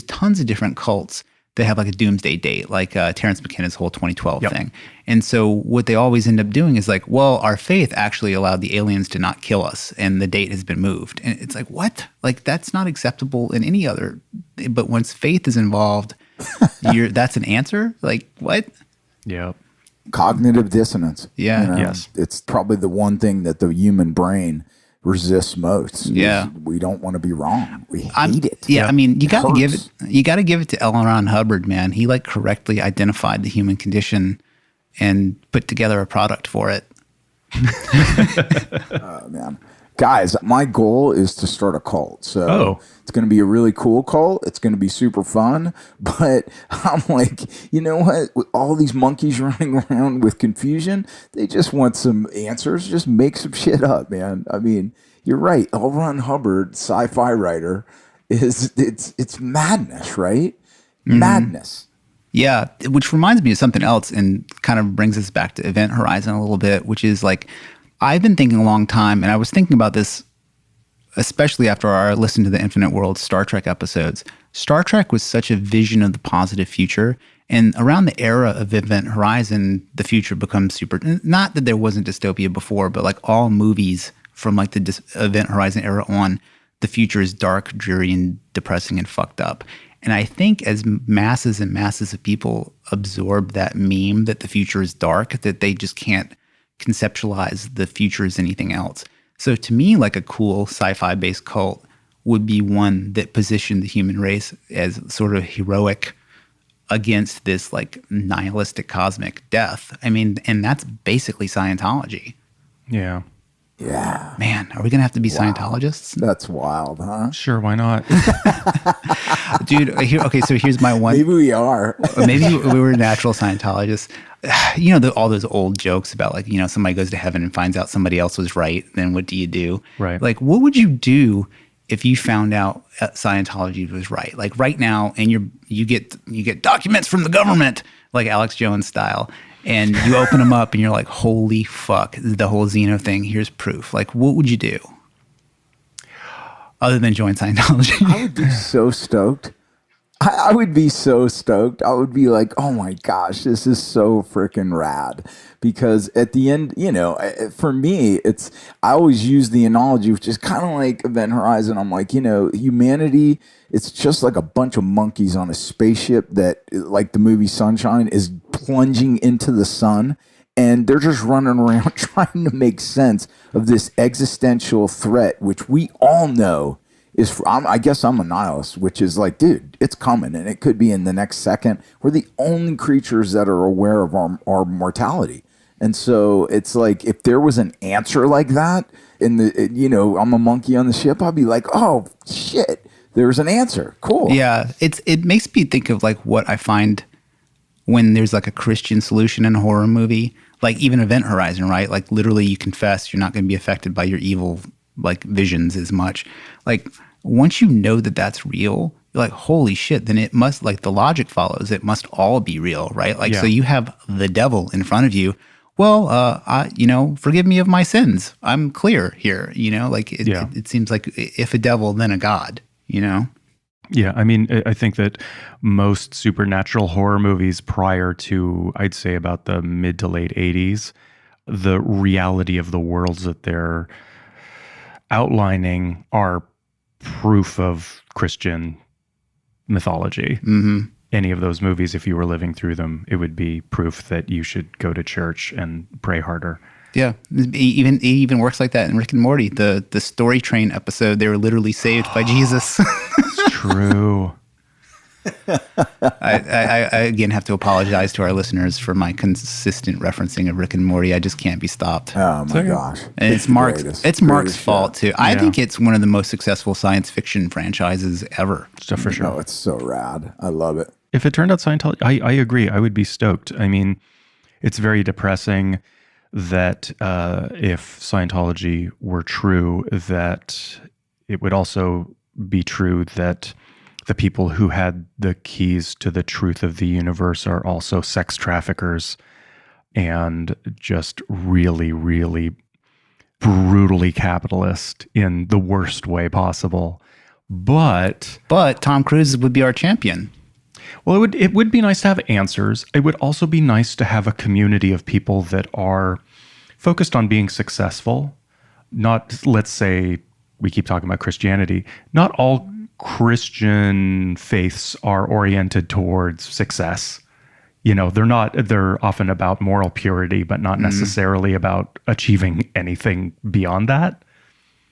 tons of different cults that have like a doomsday date, like Terrence McKenna's whole 2012 thing. And so what they always end up doing is like, well, our faith actually allowed the aliens to not kill us and the date has been moved. And it's like, what? Like, that's not acceptable in any other. But once faith is involved, that's an answer? Like, what? Yeah. Cognitive dissonance. Yeah. You know, Yes. It's probably the one thing that the human brain resists most. Yeah. We don't want to be wrong. We hate it. Yeah, I mean, you got to give hurts. it to L. Ron Hubbard, man. He like correctly identified the human condition and put together a product for it. Man. Guys, my goal is to start a cult. So it's going to be a really cool cult. It's going to be super fun. But I'm like, you know what? With all these monkeys running around with confusion, they just want some answers. Just make some shit up, man. I mean, you're right. L. Ron Hubbard, sci-fi writer, it's madness, right? Mm-hmm. Madness. Yeah, which reminds me of something else and kind of brings us back to Event Horizon a little bit, which is like, I've been thinking a long time, and I was thinking about this, especially after I listened to the Infinite World Star Trek episodes. Star Trek was such a vision of the positive future, and around the era of Event Horizon, the future becomes super. Not that there wasn't dystopia before, but like all movies from like the Event Horizon era on, the future is dark, dreary, and depressing and fucked up. And I think as masses and masses of people absorb that meme that the future is dark, that they just can't conceptualize the future as anything else. So to me, like a cool sci-fi based cult would be one that positioned the human race as sort of heroic against this like nihilistic cosmic death. I mean, and that's basically Scientology. Yeah. Yeah. Man, are we going to have to be Scientologists? That's wild, huh? Sure, why not? Dude, so here's my one. Maybe we are. Maybe we were natural Scientologists. You know, all those old jokes about like, you know, somebody goes to heaven and finds out somebody else was right. Then what do you do? Right. Like, what would you do if you found out Scientology was right? Like right now, and you get documents from the government, like Alex Jones style, and you open them up and you're like, holy fuck, the whole Xeno thing, here's proof. Like, what would you do? Other than join Scientology? I would be so stoked. I would be so stoked. I would be like, oh my gosh, this is so freaking rad. Because at the end, you know, for me, I always use the analogy, which is kind of like Event Horizon. I'm like, you know, humanity, it's just like a bunch of monkeys on a spaceship that, like the movie Sunshine, is plunging into the sun. And they're just running around trying to make sense of this existential threat, which we all know I guess I'm a nihilist, which is like, dude, it's coming and it could be in the next second. We're the only creatures that are aware of our mortality. And so it's like, if there was an answer like that you know, I'm a monkey on the ship, I'd be like, oh shit, there's an answer. Cool. Yeah. It makes me think of like what I find when there's like a Christian solution in a horror movie, like even Event Horizon, right? Like literally you confess you're not going to be affected by your evil like visions as much. Like once you know that that's real, you're like, holy shit, then it must, like the logic follows, it must all be real, right? Like, So you have the devil in front of you. Well, you know, forgive me of my sins. I'm clear here, you know, like it seems like if a devil, then a god, you know? Yeah, I mean, I think that most supernatural horror movies prior to, I'd say about the mid to late 80s, the reality of the worlds that they're outlining are proof of Christian mythology. Mm-hmm. Any of those movies, if you were living through them, it would be proof that you should go to church and pray harder. Yeah, it even works like that in Rick and Morty. The story train episode, they were literally saved by Jesus. It's true. I again have to apologize to our listeners for my consistent referencing of Rick and Morty. I just can't be stopped. Oh my gosh. And it's Mark's fault too. I think it's one of the most successful science fiction franchises ever. For sure. No, it's so rad. I love it. If it turned out Scientology, I agree. I would be stoked. I mean, it's very depressing that if Scientology were true, that it would also be true that the people who had the keys to the truth of the universe are also sex traffickers and just really, really brutally capitalist in the worst way possible. But Tom Cruise would be our champion. Well, it would be nice to have answers. It would also be nice to have a community of people that are focused on being successful. Not, let's say, we keep talking about Christianity. Not all Christian faiths are oriented towards success. You know, they're often about moral purity, but not necessarily about achieving anything beyond that.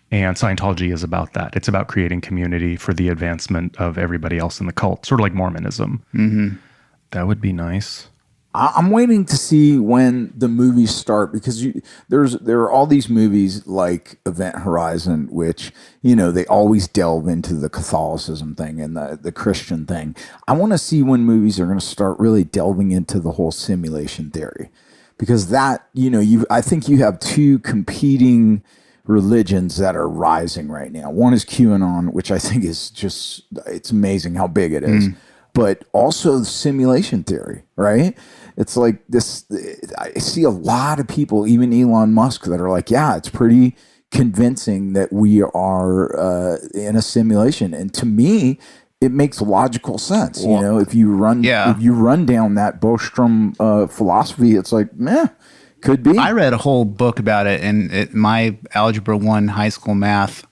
And Scientology is about that. It's about creating community for the advancement of everybody else in the cult, sort of like Mormonism. Mm-hmm. That would be nice. I'm waiting to see when the movies start, because there are all these movies like Event Horizon, which, you know, they always delve into the Catholicism thing and the Christian thing. I want to see when movies are going to start really delving into the whole simulation theory, because that, you know, I think you have two competing religions that are rising right now. One is QAnon, which I think is just, it's amazing how big it is. But also simulation theory, right? It's like this, I see a lot of people, even Elon Musk, that are like, yeah, it's pretty convincing that we are in a simulation. And to me, it makes logical sense. You know, if you run down that Bostrom philosophy, it's like, meh, could be. I read a whole book about it, and my Algebra 1 high school math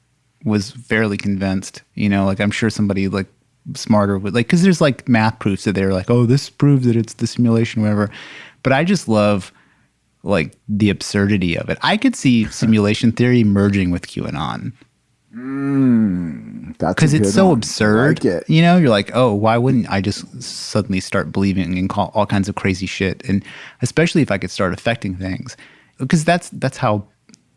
was fairly convinced. You know, like I'm sure somebody like smarter with, like, because there's like math proofs that they're like, oh, this proves that it's the simulation, whatever. But I just love like the absurdity of it. I could see simulation theory merging with QAnon. Because it's so absurd. Like it. You know, you're like, oh, why wouldn't I just suddenly start believing in all kinds of crazy shit? And especially if I could start affecting things, because that's how,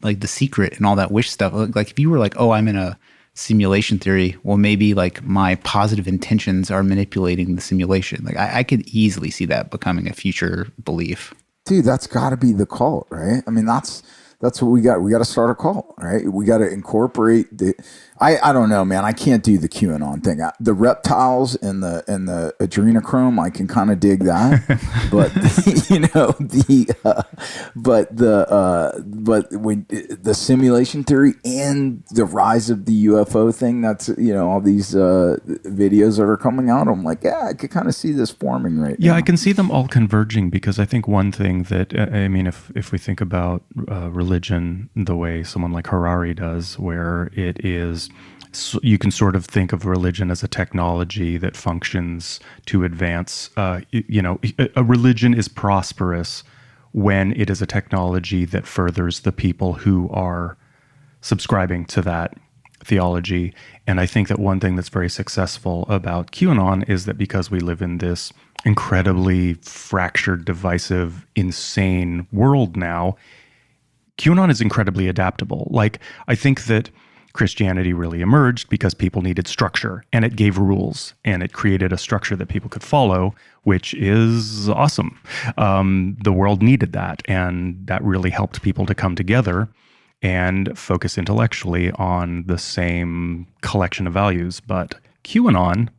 like, The Secret and all that Wish stuff. Like if you were like, oh, I'm in a simulation theory, well, maybe like my positive intentions are manipulating the simulation. Like I could easily see that becoming a future belief. Dude, that's got to be the cult, right? I mean, that's what we got. We got to start a cult, right? We got to incorporate the. I don't know, man. I can't do the QAnon thing. The reptiles and the adrenochrome, I can kind of dig that, but you know but when the simulation theory and the rise of the UFO thing, that's, you know, all these videos that are coming out. I'm like, yeah, I could kind of see this forming right now. Yeah, I can see them all converging, because I think one thing that, I mean, if we think about religion the way someone like Harari does, where it is, so you can sort of think of religion as a technology that functions to advance. You know, a religion is prosperous when it is a technology that furthers the people who are subscribing to that theology. And I think that one thing that's very successful about QAnon is that because we live in this incredibly fractured, divisive, insane world now, QAnon is incredibly adaptable. Like, I think that Christianity really emerged because people needed structure, and it gave rules, and it created a structure that people could follow, which is awesome. The world needed that, and that really helped people to come together and focus intellectually on the same collection of values. But QAnon,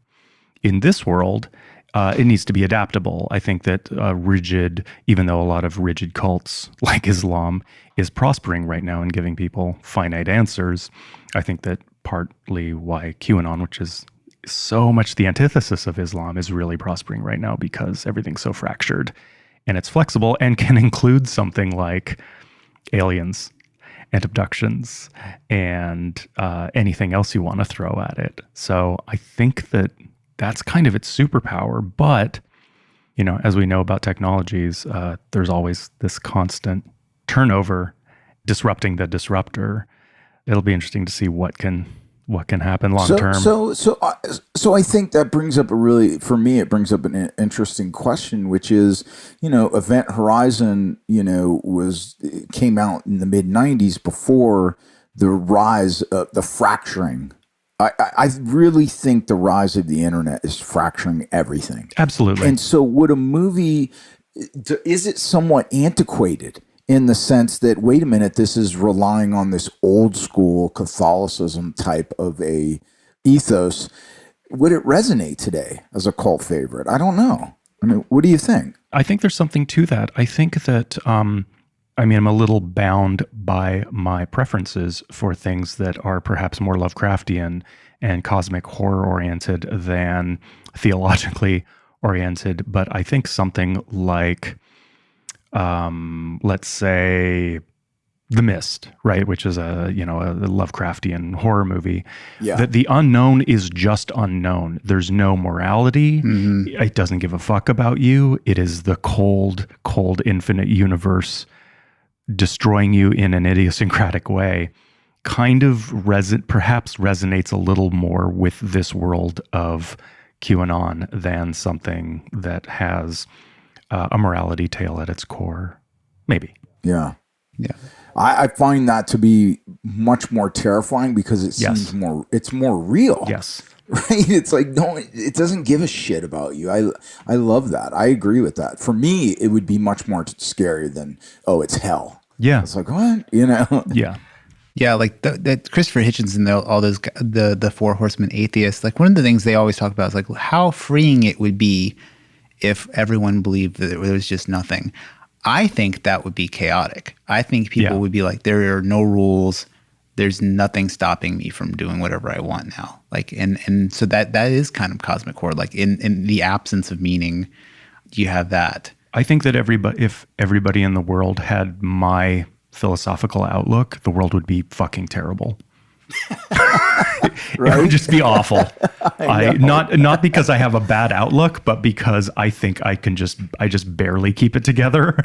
in this world, it needs to be adaptable. I think that rigid, even though a lot of rigid cults like Islam is prospering right now and giving people finite answers, I think that partly why QAnon, which is so much the antithesis of Islam, is really prospering right now, because everything's so fractured and it's flexible and can include something like aliens and abductions and anything else you want to throw at it. So I think that that's kind of its superpower. But, you know, as we know about technologies, there's always this constant turnover, disrupting the disruptor. It'll be interesting to see what can happen long term. So I think that brings up for me, it brings up an interesting question, which is, you know, Event Horizon, you know, came out in the mid 90s before the rise of the fracturing I really think the rise of the internet is fracturing everything. Absolutely. And so would a movie, is it somewhat antiquated in the sense that, wait a minute, this is relying on this old school Catholicism type of a ethos? Would it resonate today as a cult favorite? I don't know. I mean, what do you think? I think there's something to that. I think that, I'm a little bound by my preferences for things that are perhaps more Lovecraftian and cosmic horror oriented than theologically oriented. But I think something like, let's say, The Mist, right, which is a Lovecraftian horror movie. Yeah. That the unknown is just unknown. There's no morality. Mm-hmm. It doesn't give a fuck about you. It is the cold, infinite universe destroying you in an idiosyncratic way. Kind of perhaps resonates a little more with this world of QAnon than something that has a morality tale at its core. Maybe. Yeah. Yeah. I find that to be much more terrifying because it seems it's more real. Yes. Right? It's like, no, it doesn't give a shit about you. I love that. I agree with that. For me, it would be much more scary than, oh, it's hell. Yeah. It's like, what? You know? Yeah. Yeah, like that Christopher Hitchens and all those the Four Horsemen atheists. Like, one of the things they always talk about is like how freeing it would be if everyone believed that there was just nothing. I think that would be chaotic. I think people would be like, there are no rules. There's nothing stopping me from doing whatever I want now. Like, and so that is kind of cosmic horror. Like in the absence of meaning, you have that. I think that if everybody in the world had my philosophical outlook, the world would be fucking terrible. Right? It would just be awful. Not because I have a bad outlook, but because I think I just barely keep it together.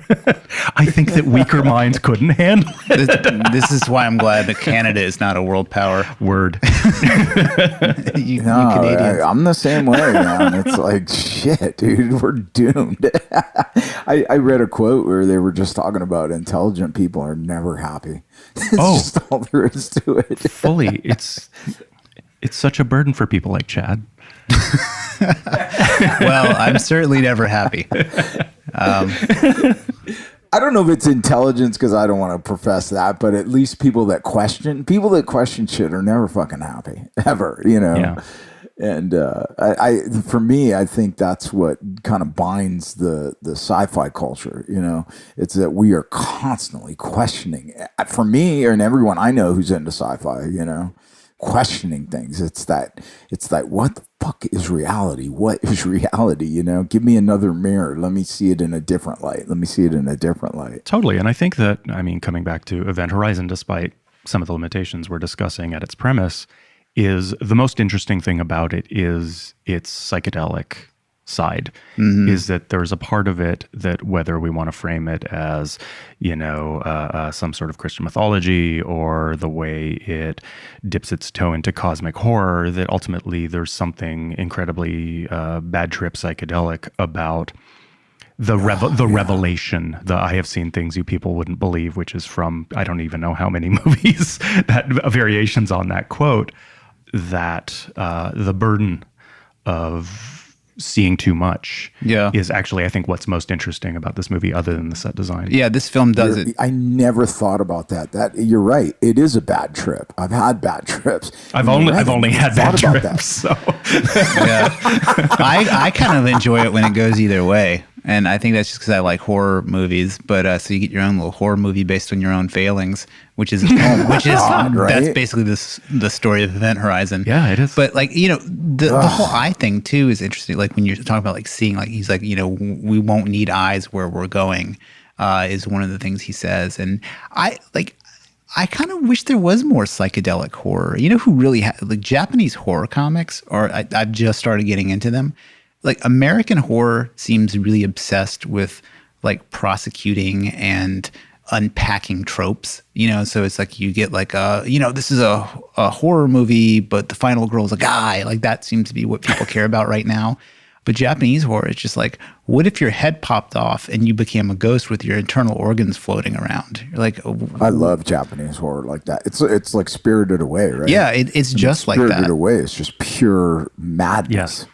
I think that weaker minds couldn't handle it. This is why I'm glad that Canada is not a world power. Word. you Canadians. I'm the same way, man. It's like, shit, dude, we're doomed. I read a quote where they were just talking about intelligent people are never happy. It's just all there is to it. Fully. It's such a burden for people like Chad. Well, I'm certainly never happy. I don't know if it's intelligence because I don't want to profess that, but at least people that question shit are never fucking happy ever, you know? Yeah. And for me, I think that's what kind of binds the sci-fi culture. You know, it's that we are constantly questioning. For me and everyone I know who's into sci-fi, you know, questioning things. It's that what the fuck is reality? What is reality? You know, give me another mirror. Let me see it in a different light. Totally. And I think that, coming back to Event Horizon, despite some of the limitations we're discussing at its premise, is the most interesting thing about it is its psychedelic side. Mm-hmm. Is that there's a part of it that, whether we want to frame it as, some sort of Christian mythology or the way it dips its toe into cosmic horror, that ultimately there's something incredibly bad trip psychedelic about the revelation, the I have seen things you people wouldn't believe, which is from, I don't even know how many movies, that variations on that quote, that the burden of seeing too much is actually, I think, what's most interesting about this movie, other than the set design. Yeah, this film does it. I never thought about that. You're right. It is a bad trip. I've had bad trips. I've only had bad trips. So yeah, I kind of enjoy it when it goes either way. And I think that's just because I like horror movies. But so you get your own little horror movie based on your own failings, that's basically the story of Event Horizon. Yeah, it is. But the whole eye thing too is interesting. Like when you're talking about like seeing, like he's like, we won't need eyes where we're going, is one of the things he says. And I kind of wish there was more psychedelic horror. You know who really like Japanese horror comics? Or I've just started getting into them. Like American horror seems really obsessed with like prosecuting and unpacking tropes, so it's like you get like this is a horror movie, but the final girl's a guy. Like that seems to be what people care about right now. But Japanese horror is just like, what if your head popped off and you became a ghost with your internal organs floating around? You're like, I love Japanese horror like that. It's like Spirited Away, right? Yeah, it's just like that. Spirited Away is just pure madness.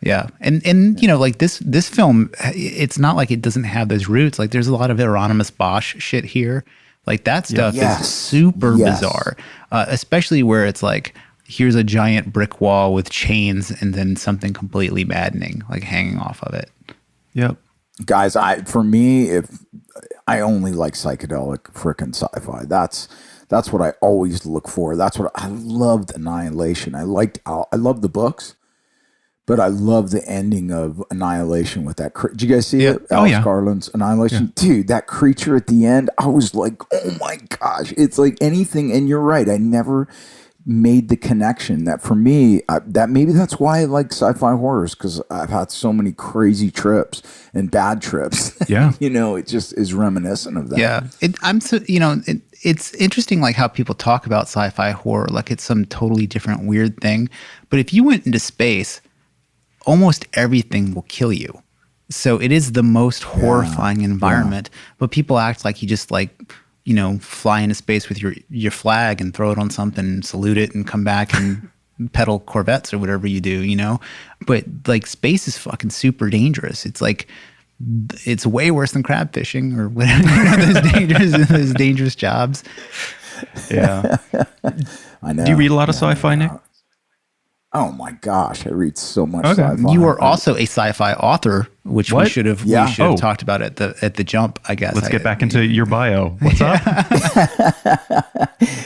Yeah. And you know, like this film, it's not like it doesn't have those roots. Like there's a lot of Hieronymus Bosch shit here. Like that stuff is super bizarre, especially where it's like, here's a giant brick wall with chains and then something completely maddening, like hanging off of it. Yep. Guys, for me, if I only like psychedelic frickin' sci-fi, that's what I always look for. That's what I loved. Annihilation. I love the books, but I love the ending of Annihilation with that. Did you guys see it? Alex Garland's Annihilation. Yeah. Dude, that creature at the end, I was like, oh my gosh. It's like anything. And you're right. I never made the connection that for me, that maybe that's why I like sci-fi horrors, because I've had so many crazy trips and bad trips. Yeah. You know, it just is reminiscent of that. Yeah. It's interesting like how people talk about sci-fi horror like it's some totally different weird thing. But if you went into space, almost everything will kill you. So it is the most horrifying environment. But people act like you just like, you know, fly into space with your flag and throw it on something and salute it and come back and pedal Corvettes or whatever you do, you know? But like space is fucking super dangerous. It's like, it's way worse than crab fishing or whatever, you know, those dangerous jobs. Yeah. I know. Do you read a lot of sci-fi, Nick? Oh my gosh, I read so much sci-fi. You are also a sci-fi author, which we should have talked about at the jump, I guess. Let's get back into your bio. What's up?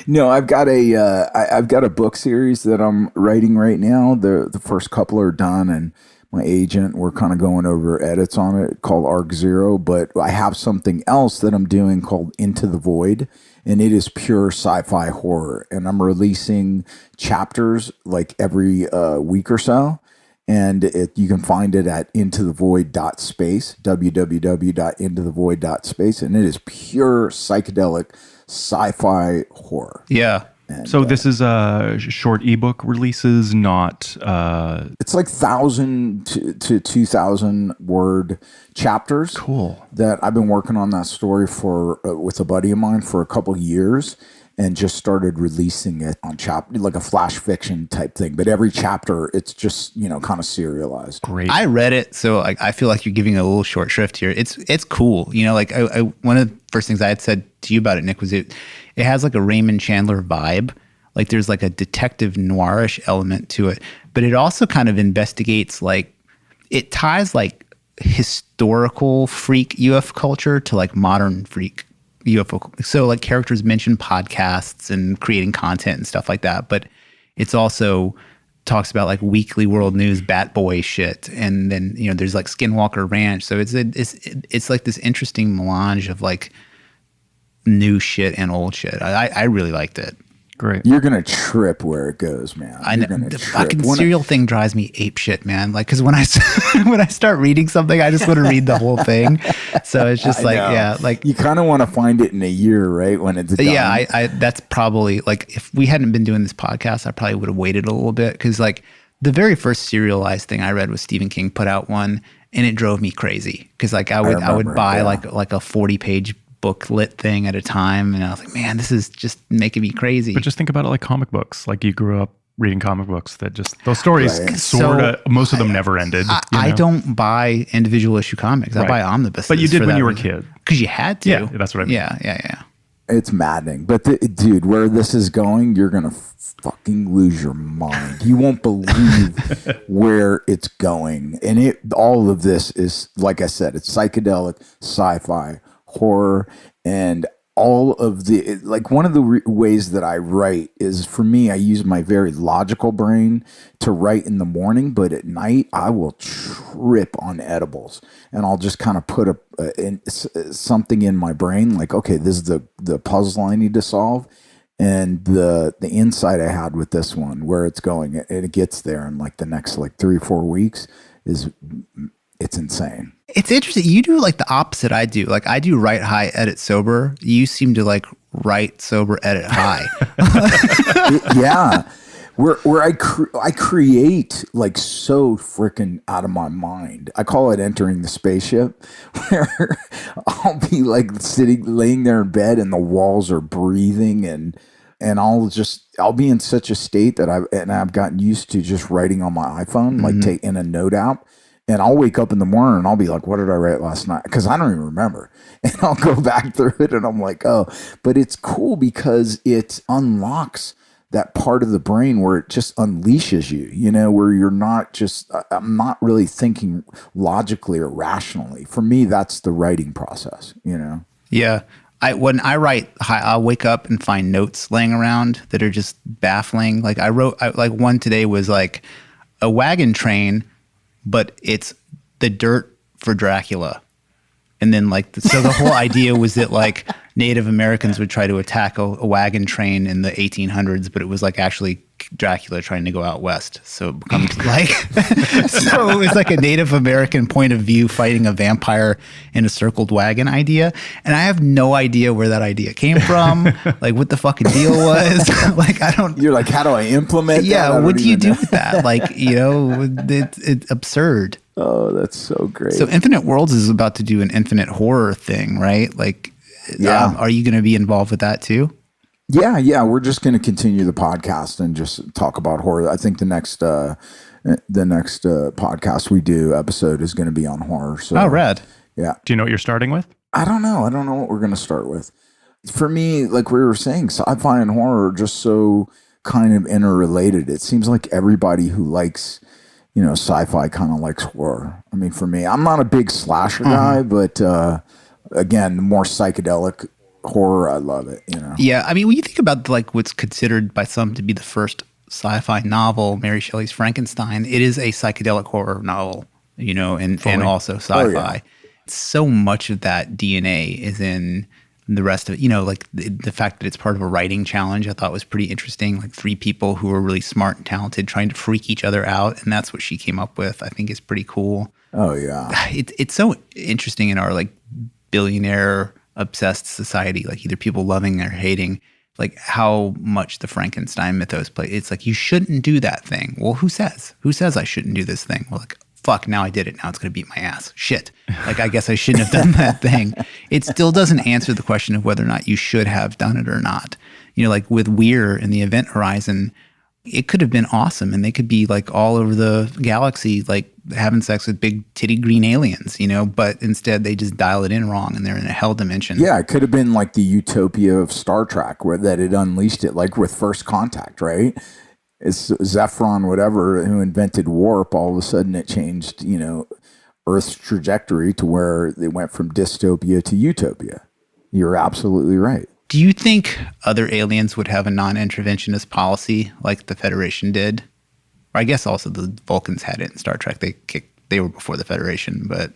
No, I've got a book series that I'm writing right now. The first couple are done, and my agent, we're kind of going over edits on it called Arc Zero. But I have something else that I'm doing called Into the Void. And it is pure sci-fi horror. And I'm releasing chapters like every week or so. And you can find it at intothevoid.space, www.intothevoid.space. And it is pure psychedelic sci-fi horror. Yeah. And, so this is short ebook releases, not... It's like 1,000 to 2,000 word chapters. Cool. That I've been working on that story for with a buddy of mine for a couple years, and just started releasing it on chapter, like a flash fiction type thing. But every chapter, it's just, you know, kind of serialized. Great. I read it, so I feel like you're giving a little short shrift here. It's cool. You know, like I one of the first things I had said to you about it, Nick, was it has like a Raymond Chandler vibe. Like there's like a detective noirish element to it, but it also kind of investigates, like it ties like historical freak UFO culture to like modern freak UFO. So like characters mention podcasts and creating content and stuff like that, but it's also talks about like weekly world news Bat Boy shit, and then, you know, there's like Skinwalker Ranch. So it's like this interesting melange of like new shit and old shit. I really liked it. Great. You're gonna trip where it goes, man. I know the fucking serial thing drives me ape shit, man. Like, because when I start reading something, I just want to read the whole thing. So it's just like, yeah, like you kind of want to find it in a year, right? When it's done. Yeah, I that's probably like, if we hadn't been doing this podcast, I probably would have waited a little bit, because like the very first serialized thing I read was Stephen King put out one, and it drove me crazy, because like I would buy like a 40-page booklet thing at a time, and I was like, man, this is just making me crazy. But just think about it like comic books. Like you grew up reading comic books that just, those stories most of them never ended. I don't buy individual issue comics. I buy omnibuses. But you did when you were a kid. Because you had to. Yeah, that's what I mean. Yeah. It's maddening. But dude, where this is going, you're going to fucking lose your mind. You won't believe where it's going. And all of this is, like I said, it's psychedelic, sci-fi, horror, and all of the, like, one of the ways that I write is, for me, I use my very logical brain to write in the morning, but at night I will trip on edibles, and I'll just kind of put something in my brain, like, okay, this is the puzzle I need to solve. And the insight I had with this one, where it's going, it gets there in like the next like 3 or 4 weeks, it's insane. It's interesting. You do like the opposite I do. Like I do write high, edit sober. You seem to like write sober, edit high. Yeah. where I create like so freaking out of my mind. I call it entering the spaceship, where I'll be like laying there in bed and the walls are breathing and I'll be in such a state that I've gotten used to just writing on my iPhone, like taking a note app. And I'll wake up in the morning and I'll be like, what did I write last night? Because I don't even remember. And I'll go back through it and I'm like, oh, but it's cool because it unlocks that part of the brain where it just unleashes you, where you're not just, I'm not really thinking logically or rationally. For me, that's the writing process, Yeah. When I write, I'll wake up and find notes laying around that are just baffling. Like like one today was like a wagon train, but it's the dirt for Dracula. And then so the whole idea was that like Native Americans would try to attack a wagon train in the 1800s, but it was like actually Dracula trying to go out west. So it becomes like, so it was like a Native American point of view fighting a vampire in a circled wagon idea. And I have no idea where that idea came from, like what the fucking deal was. Like, I don't. You're like, how do I implement that? Yeah, what do you do with that? Like, it's absurd. Oh, that's so great. So Infinite Worlds is about to do an infinite horror thing, right? Like, are you going to be involved with that too? Yeah. We're just going to continue the podcast and just talk about horror. I think the next podcast we do episode is going to be on horror. So, oh, rad. Yeah. Do you know what you're starting with? I don't know what we're going to start with. For me, like we were saying, sci-fi and horror are just so kind of interrelated. It seems like everybody who likes sci-fi kind of likes horror. I mean, for me, I'm not a big slasher guy, but again, more psychedelic horror, I love it. Yeah, I mean, when you think about like what's considered by some to be the first sci-fi novel, Mary Shelley's Frankenstein, it is a psychedelic horror novel, and also sci-fi. Oh, yeah. So much of that DNA is in the rest of it, like the fact that it's part of a writing challenge, I thought was pretty interesting. Like 3 people who were really smart and talented trying to freak each other out. And that's what she came up with, I think is pretty cool. Oh, yeah. It's so interesting in our like billionaire obsessed society, like either people loving or hating, like how much the Frankenstein mythos play. It's like, you shouldn't do that thing. Well, who says I shouldn't do this thing? Well, like, fuck, now I did it. Now it's going to beat my ass. Shit. Like, I guess I shouldn't have done that thing. It still doesn't answer the question of whether or not you should have done it or not. Like with Weir in the Event Horizon, it could have been awesome. And they could be like all over the galaxy, like having sex with big titty green aliens, but instead they just dial it in wrong and they're in a hell dimension. Yeah, it could have been like the utopia of Star Trek where that it unleashed it, like with First Contact, right? It's Zephron, whatever, who invented warp. All of a sudden it changed, Earth's trajectory to where they went from dystopia to utopia. You're absolutely right. Do you think other aliens would have a non-interventionist policy like the Federation did? Or I guess also the Vulcans had it in Star Trek. They were before the Federation, but...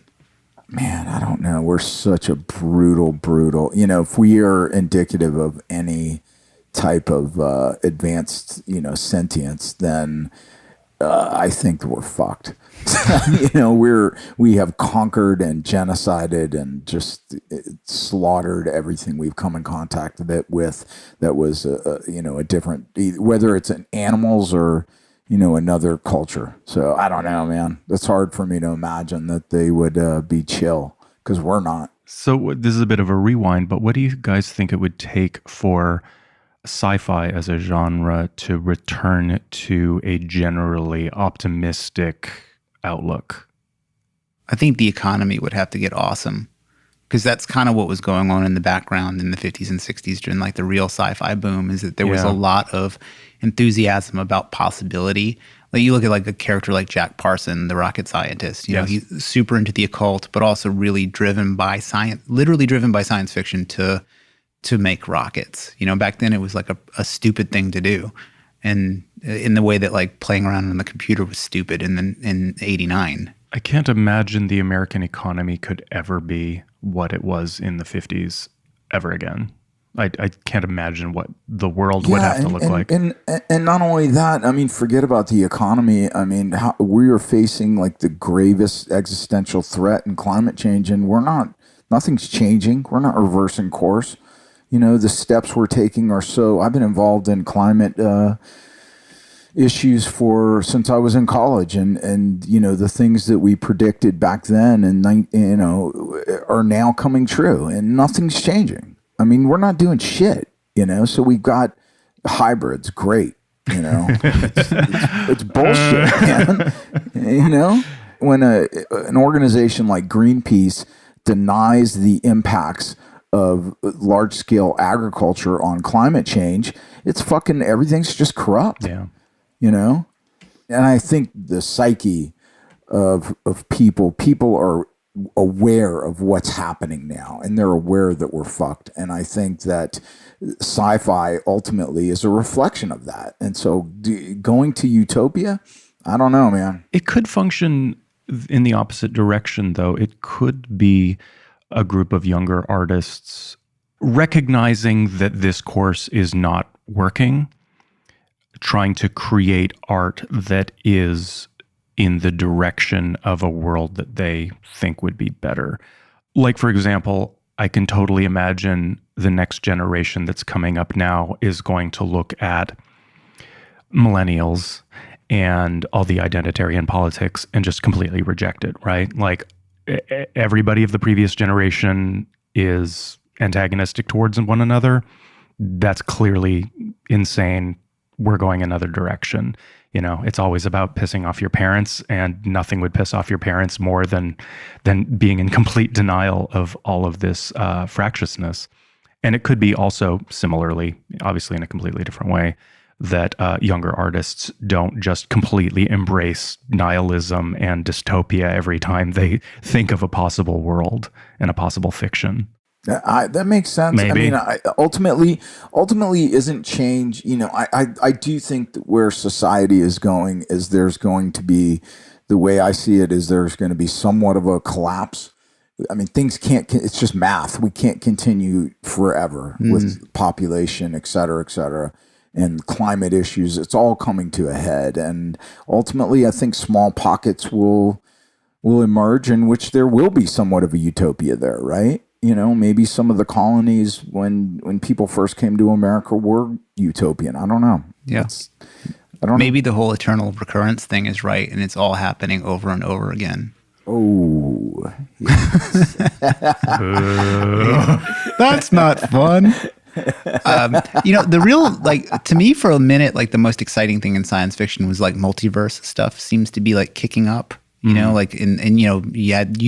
Man, I don't know. We're such a brutal... if we are indicative of any type of advanced, sentience, then I think we're fucked. We have conquered and genocided and just slaughtered everything we've come in contact with that was a different, whether it's in animals or another culture. So I don't know, man. It's hard for me to imagine that they would be chill because we're not. So this is a bit of a rewind, but what do you guys think it would take for sci-fi as a genre to return to a generally optimistic outlook? I think the economy would have to get awesome because that's kind of what was going on in the background in the 50s and 60s during like the real sci-fi boom, is that there was a lot of enthusiasm about possibility. Like you look at like a character like Jack Parson, the rocket scientist, he's super into the occult, but also really driven by science, literally driven by science fiction to make rockets. Back then it was like a stupid thing to do. And in the way that like playing around on the computer was stupid in 89. I can't imagine the American economy could ever be what it was in the 50s ever again. I can't imagine what the world would have to look like. And not only that, I mean, forget about the economy. I mean, we are facing like the gravest existential threat in climate change, and nothing's changing. We're not reversing course. The steps we're taking are so... I've been involved in climate issues for since I was in college, and the things that we predicted back then and are now coming true, and nothing's changing. I mean, we're not doing shit, so we've got hybrids, great, it's bullshit, man. When an organization like Greenpeace denies the impacts of large-scale agriculture on climate change, it's fucking, everything's just corrupt. Yeah. And I think the psyche of people are aware of what's happening now, and they're aware that we're fucked. And I think that sci-fi ultimately is a reflection of that. And so going to utopia, I don't know, man. It could function in the opposite direction, though. It could be a group of younger artists recognizing that this course is not working, trying to create art that is in the direction of a world that they think would be better. Like, for example, I can totally imagine the next generation that's coming up now is going to look at millennials and all the identitarian politics and just completely reject it, right? Like, everybody of the previous generation is antagonistic towards one another. That's clearly insane. We're going another direction. It's always about pissing off your parents, and nothing would piss off your parents more than being in complete denial of all of this fractiousness. And it could be also similarly, obviously in a completely different way, that younger artists don't just completely embrace nihilism and dystopia every time they think of a possible world and a possible fiction. That makes sense. Maybe. I mean, ultimately isn't change. I do think that where society is going is there's going to be, the way I see it is there's going to be somewhat of a collapse. I mean, things can't, it's just math. We can't continue forever with population, et cetera, and climate issues. It's all coming to a head. And ultimately, I think small pockets will emerge in which there will be somewhat of a utopia there, right? Maybe some of the colonies when people first came to America were utopian. I don't know. Yeah. I don't Maybe the whole eternal recurrence thing is right, and it's all happening over and over again. Oh, yes. That's not fun. The real, to me for a minute, the most exciting thing in science fiction was multiverse stuff seems to be kicking up, you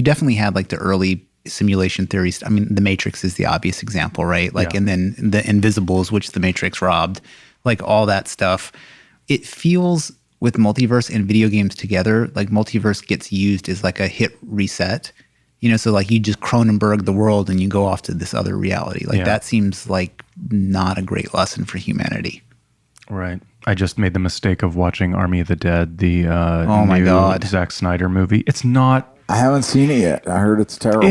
definitely had the early simulation theories. I mean, the Matrix is the obvious example, right? And then the Invisibles, which the Matrix robbed, all that stuff. It feels with multiverse and video games together, multiverse gets used as a hit reset. So you just Cronenberg the world and you go off to this other reality. That seems not a great lesson for humanity. Right. I just made the mistake of watching Army of the Dead, the oh my new God. Zack Snyder movie. It's not. I haven't seen it yet. I heard it's terrible.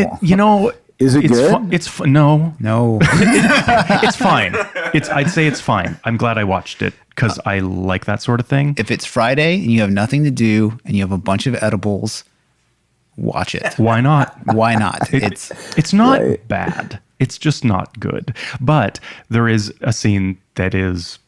Is it good? No. It's fine. I'd say it's fine. I'm glad I watched it because I like that sort of thing. If it's Friday and you have nothing to do and you have a bunch of edibles, watch it. Why not? Why not? It's not bad. It's just not good. But there is a scene that is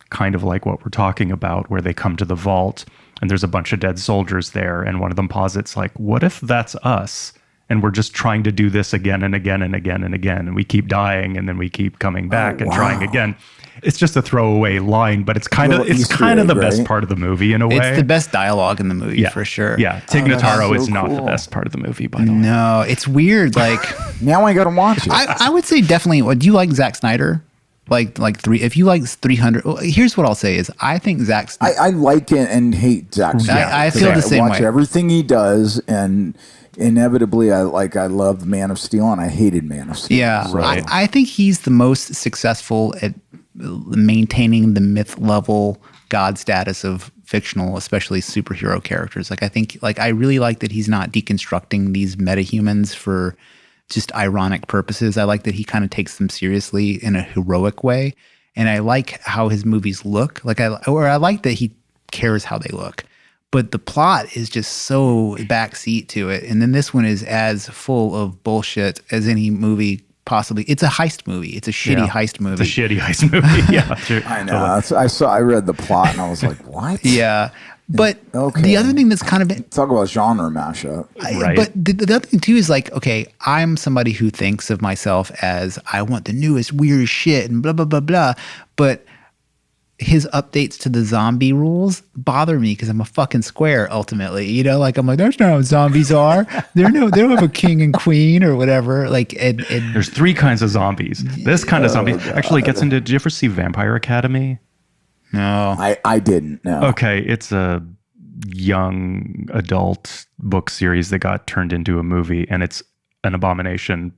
kind of like what we're talking about, where they come to the vault and there's a bunch of dead soldiers there, and one of them posits what if that's us? And we're just trying to do this again and again and again and again, and we keep dying, and then we keep coming back and trying again. It's just a throwaway line, but it's kind of the best part of the movie in a way. It's the best dialogue in the movie for sure. Yeah, Tig Notaro is not the best part of the movie, by the way. No, it's weird. Now I gotta watch it. I would say definitely. Do you like Zack Snyder? If you like 300, here's what I'll say is I think Zack Snyder. I like it and hate Zack Snyder. I feel the same way. I watch everything he does, and inevitably I loved Man of Steel and I hated Man of Steel. Yeah, right. I think he's the most successful at maintaining the myth level God status of fictional, especially superhero characters. I really like that he's not deconstructing these metahumans for just ironic purposes. I like that he kind of takes them seriously in a heroic way. And I like how his movies look. I like that he cares how they look. But the plot is just so backseat to it. And then this one is as full of bullshit as any movie possibly. It's a heist movie. It's a shitty heist movie. It's a shitty heist movie. Yeah, sure. I know. I read the plot and I was like, what? Yeah. But Okay. the other thing that's kind of Talk about genre mashup. Right. But the other thing too is like, okay, I'm somebody who thinks of myself as I want the newest weird shit and blah blah blah blah. But his updates to the zombie rules bother me because I'm a fucking square ultimately. You know, like I'm like, that's not how zombies are. They don't have a king and queen or whatever. Like, and There's 3 kinds of zombies. This kind of zombie actually gets into. Did you ever see Vampire Academy? no, I didn't know. Okay, it's a young adult book series that got turned into a movie, and it's an abomination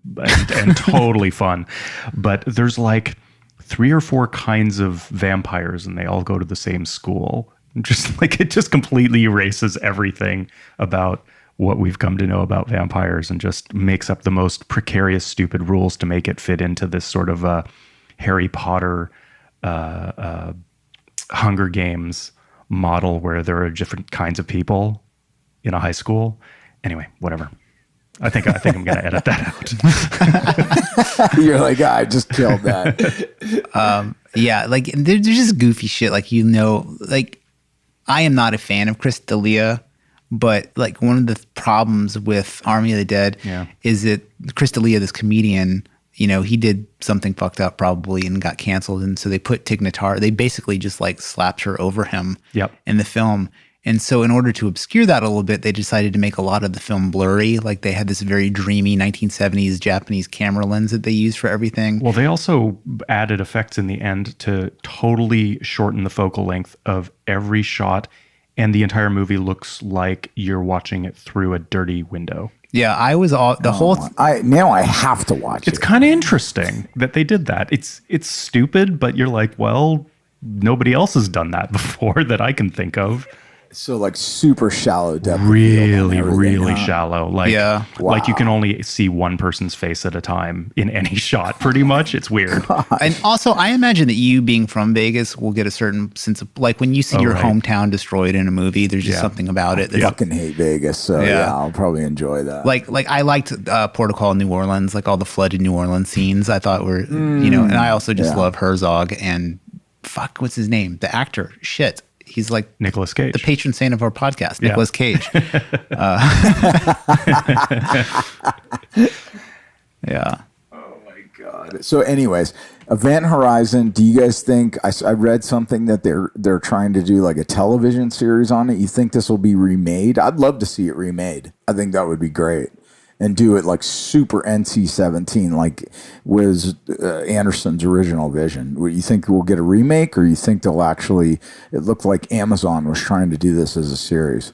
and totally fun. But there's like 3 or 4 kinds of vampires, and they all go to the same school. Just like it just completely erases everything about what we've come to know about vampires, and just makes up the most precarious, stupid rules to make it fit into this sort of Harry Potter, Hunger Games model where there are different kinds of people in a high school. Anyway, whatever. I think I'm going to edit that out. You're like, I just killed that. yeah, like there's just goofy shit. Like, you know, like I am not a fan of Chris D'Elia, but like one of the problems with Army of the Dead is that Chris D'Elia, this comedian, you know, he did something fucked up probably and got canceled. And so they put Tig Notaro, they basically just like slapped her over him in the film. And so in order to obscure that a little bit, they decided to make a lot of the film blurry. Like they had this very dreamy 1970s Japanese camera lens that they used for everything. Well, they also added effects in the end to totally shorten the focal length of every shot. And the entire movie looks like you're watching it through a dirty window. Yeah, I was Now I have to watch it. It's kind of interesting that they did that. It's stupid, but you're like, well, nobody else has done that before that I can think of. So like super shallow depth. Really shallow. Like, like you Wow. can only see one person's face at a time in any shot, pretty much. It's weird. And also, I imagine that you being from Vegas will get a certain sense of, like when you see your hometown destroyed in a movie, there's just something about it. I fucking hate Vegas, so yeah, I'll probably enjoy that. Like I liked Protocol New Orleans, like all the flooded New Orleans scenes. I thought were, you know, and I also just love Herzog and what's his name? The actor. Shit. He's like Nicolas Cage, the patron saint of our podcast, Nicolas Cage. Yeah. Oh my God. So anyways, Event Horizon, do you guys think, I read something that they're trying to do like a television series on it. You think this will be remade? I'd love to see it remade. I think that would be great. And do it like super NC-17, like was Anderson's original vision. You think we'll get a remake, or you think they'll actually? It looked like Amazon was trying to do this as a series.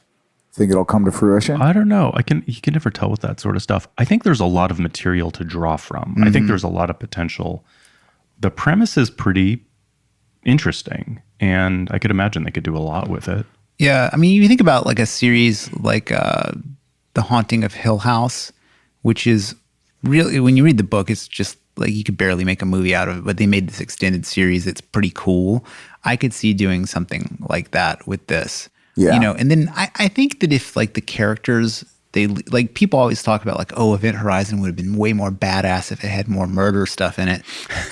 Think it'll come to fruition? I don't know. You can never tell with that sort of stuff. I think there's a lot of material to draw from. I think there's a lot of potential. The premise is pretty interesting, and I could imagine they could do a lot with it. Yeah, I mean, you think about like a series like The Haunting of Hill House, which is really, when you read the book, it's just like you could barely make a movie out of it, but they made this extended series that's pretty cool. I could see doing something like that with this. Yeah. You know, and then I think that if like the characters, they like, people always talk about like, oh, Event Horizon would have been way more badass if it had more murder stuff in it.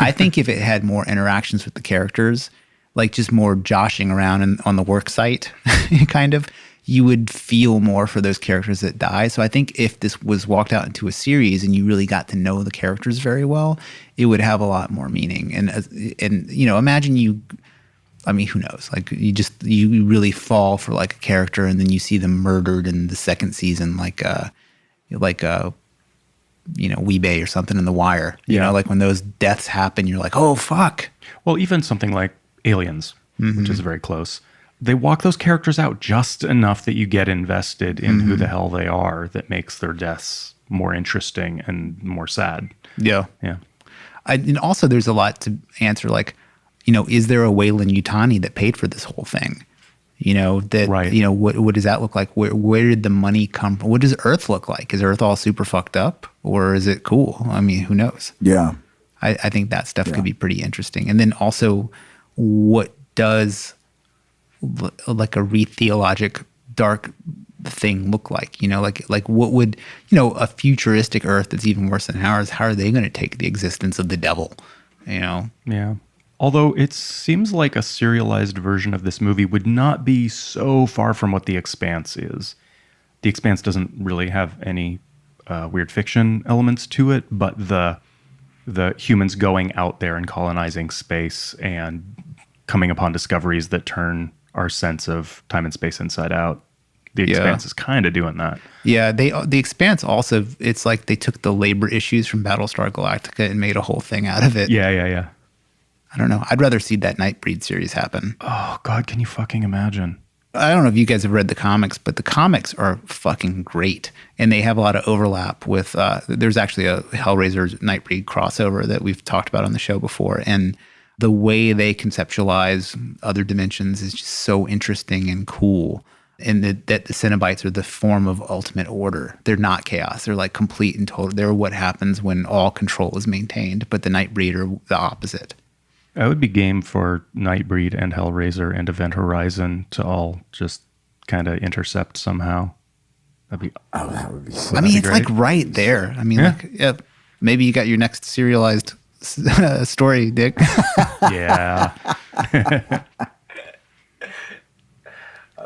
I think if it had more interactions with the characters, like just more joshing around on the work site, kind of, you would feel more for those characters that die. So I think if this was walked out into a series and you really got to know the characters very well, it would have a lot more meaning. And you know, imagine I mean, who knows? Like you really fall for like a character, and then you see them murdered in the second season, like you know, Weebay or something in The Wire. You know, like when those deaths happen, you're like, oh fuck. Well, even something like Aliens, which is very close. They walk those characters out just enough that you get invested in who the hell they are, that makes their deaths more interesting and more sad. Yeah. Yeah. And also there's a lot to answer, like, you know, is there a Weyland Yutani that paid for this whole thing? You know, that, you know, what does that look like? Where did the money come from? What does Earth look like? Is Earth all super fucked up, or is it cool? I mean, who knows? Yeah. I think that stuff could be pretty interesting. And then also, what does like a re-theologic dark the thing look like? You know, like what would, you know, a futuristic Earth that's even worse than ours, how are they going to take the existence of the devil? You know? Yeah. Although it seems like a serialized version of this movie would not be so far from what The Expanse is. The Expanse doesn't really have any weird fiction elements to it, but the humans going out there and colonizing space and coming upon discoveries that turn our sense of time and space inside out. The Expanse is kind of doing that. Yeah, The Expanse also, it's like they took the labor issues from Battlestar Galactica and made a whole thing out of it. Yeah. I don't know. I'd rather see that Nightbreed series happen. Oh, God, can you fucking imagine? I don't know if you guys have read the comics, but the comics are fucking great. And they have a lot of overlap with, there's actually a Hellraiser Nightbreed crossover that we've talked about on the show before. And the way they conceptualize other dimensions is just so interesting and cool. And that the Cenobites are the form of ultimate order. They're not chaos. They're like complete and total. They're what happens when all control is maintained. But the Nightbreed are the opposite. I would be game for Nightbreed and Hellraiser and Event Horizon to all just kind of intercept somehow. That would be so. I mean, it's great. Like right there. I mean, maybe you got your next serialized story, Dick. Yeah. I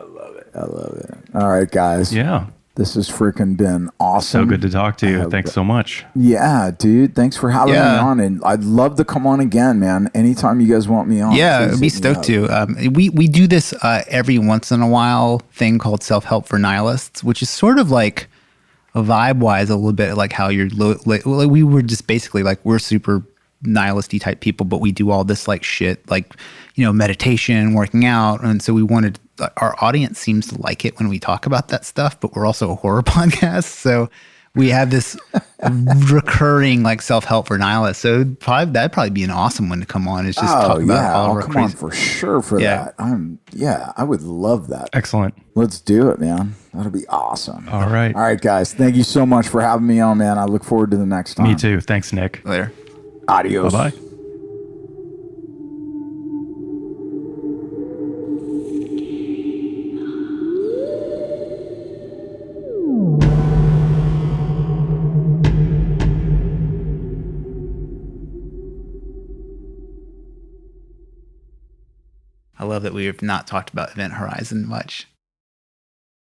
love it. All right, guys. Yeah. This has freaking been awesome. So good to talk to you. Thanks so much. Yeah, dude. Thanks for having me on. And I'd love to come on again, man. Anytime you guys want me on. Yeah, I'd be stoked to. We do this every once in a while thing called Self-Help for Nihilists, which is sort of like a vibe-wise a little bit like how you're... we were just basically like, we're super nihilisty type people, but we do all this like shit, like, you know, meditation, working out. And so we wanted... Our audience seems to like it when we talk about that stuff, but we're also a horror podcast. So we have this recurring like self-help for nihilists. So that'd probably be an awesome one to come on. It's just talk about all of our come on for sure for that. I would love that. Excellent. Let's do it, man. That'll be awesome. All right, guys. Thank you so much for having me on, man. I look forward to the next time. Me too. Thanks, Nick. Later. Adios. Bye-bye. I love that we have not talked about Event Horizon much.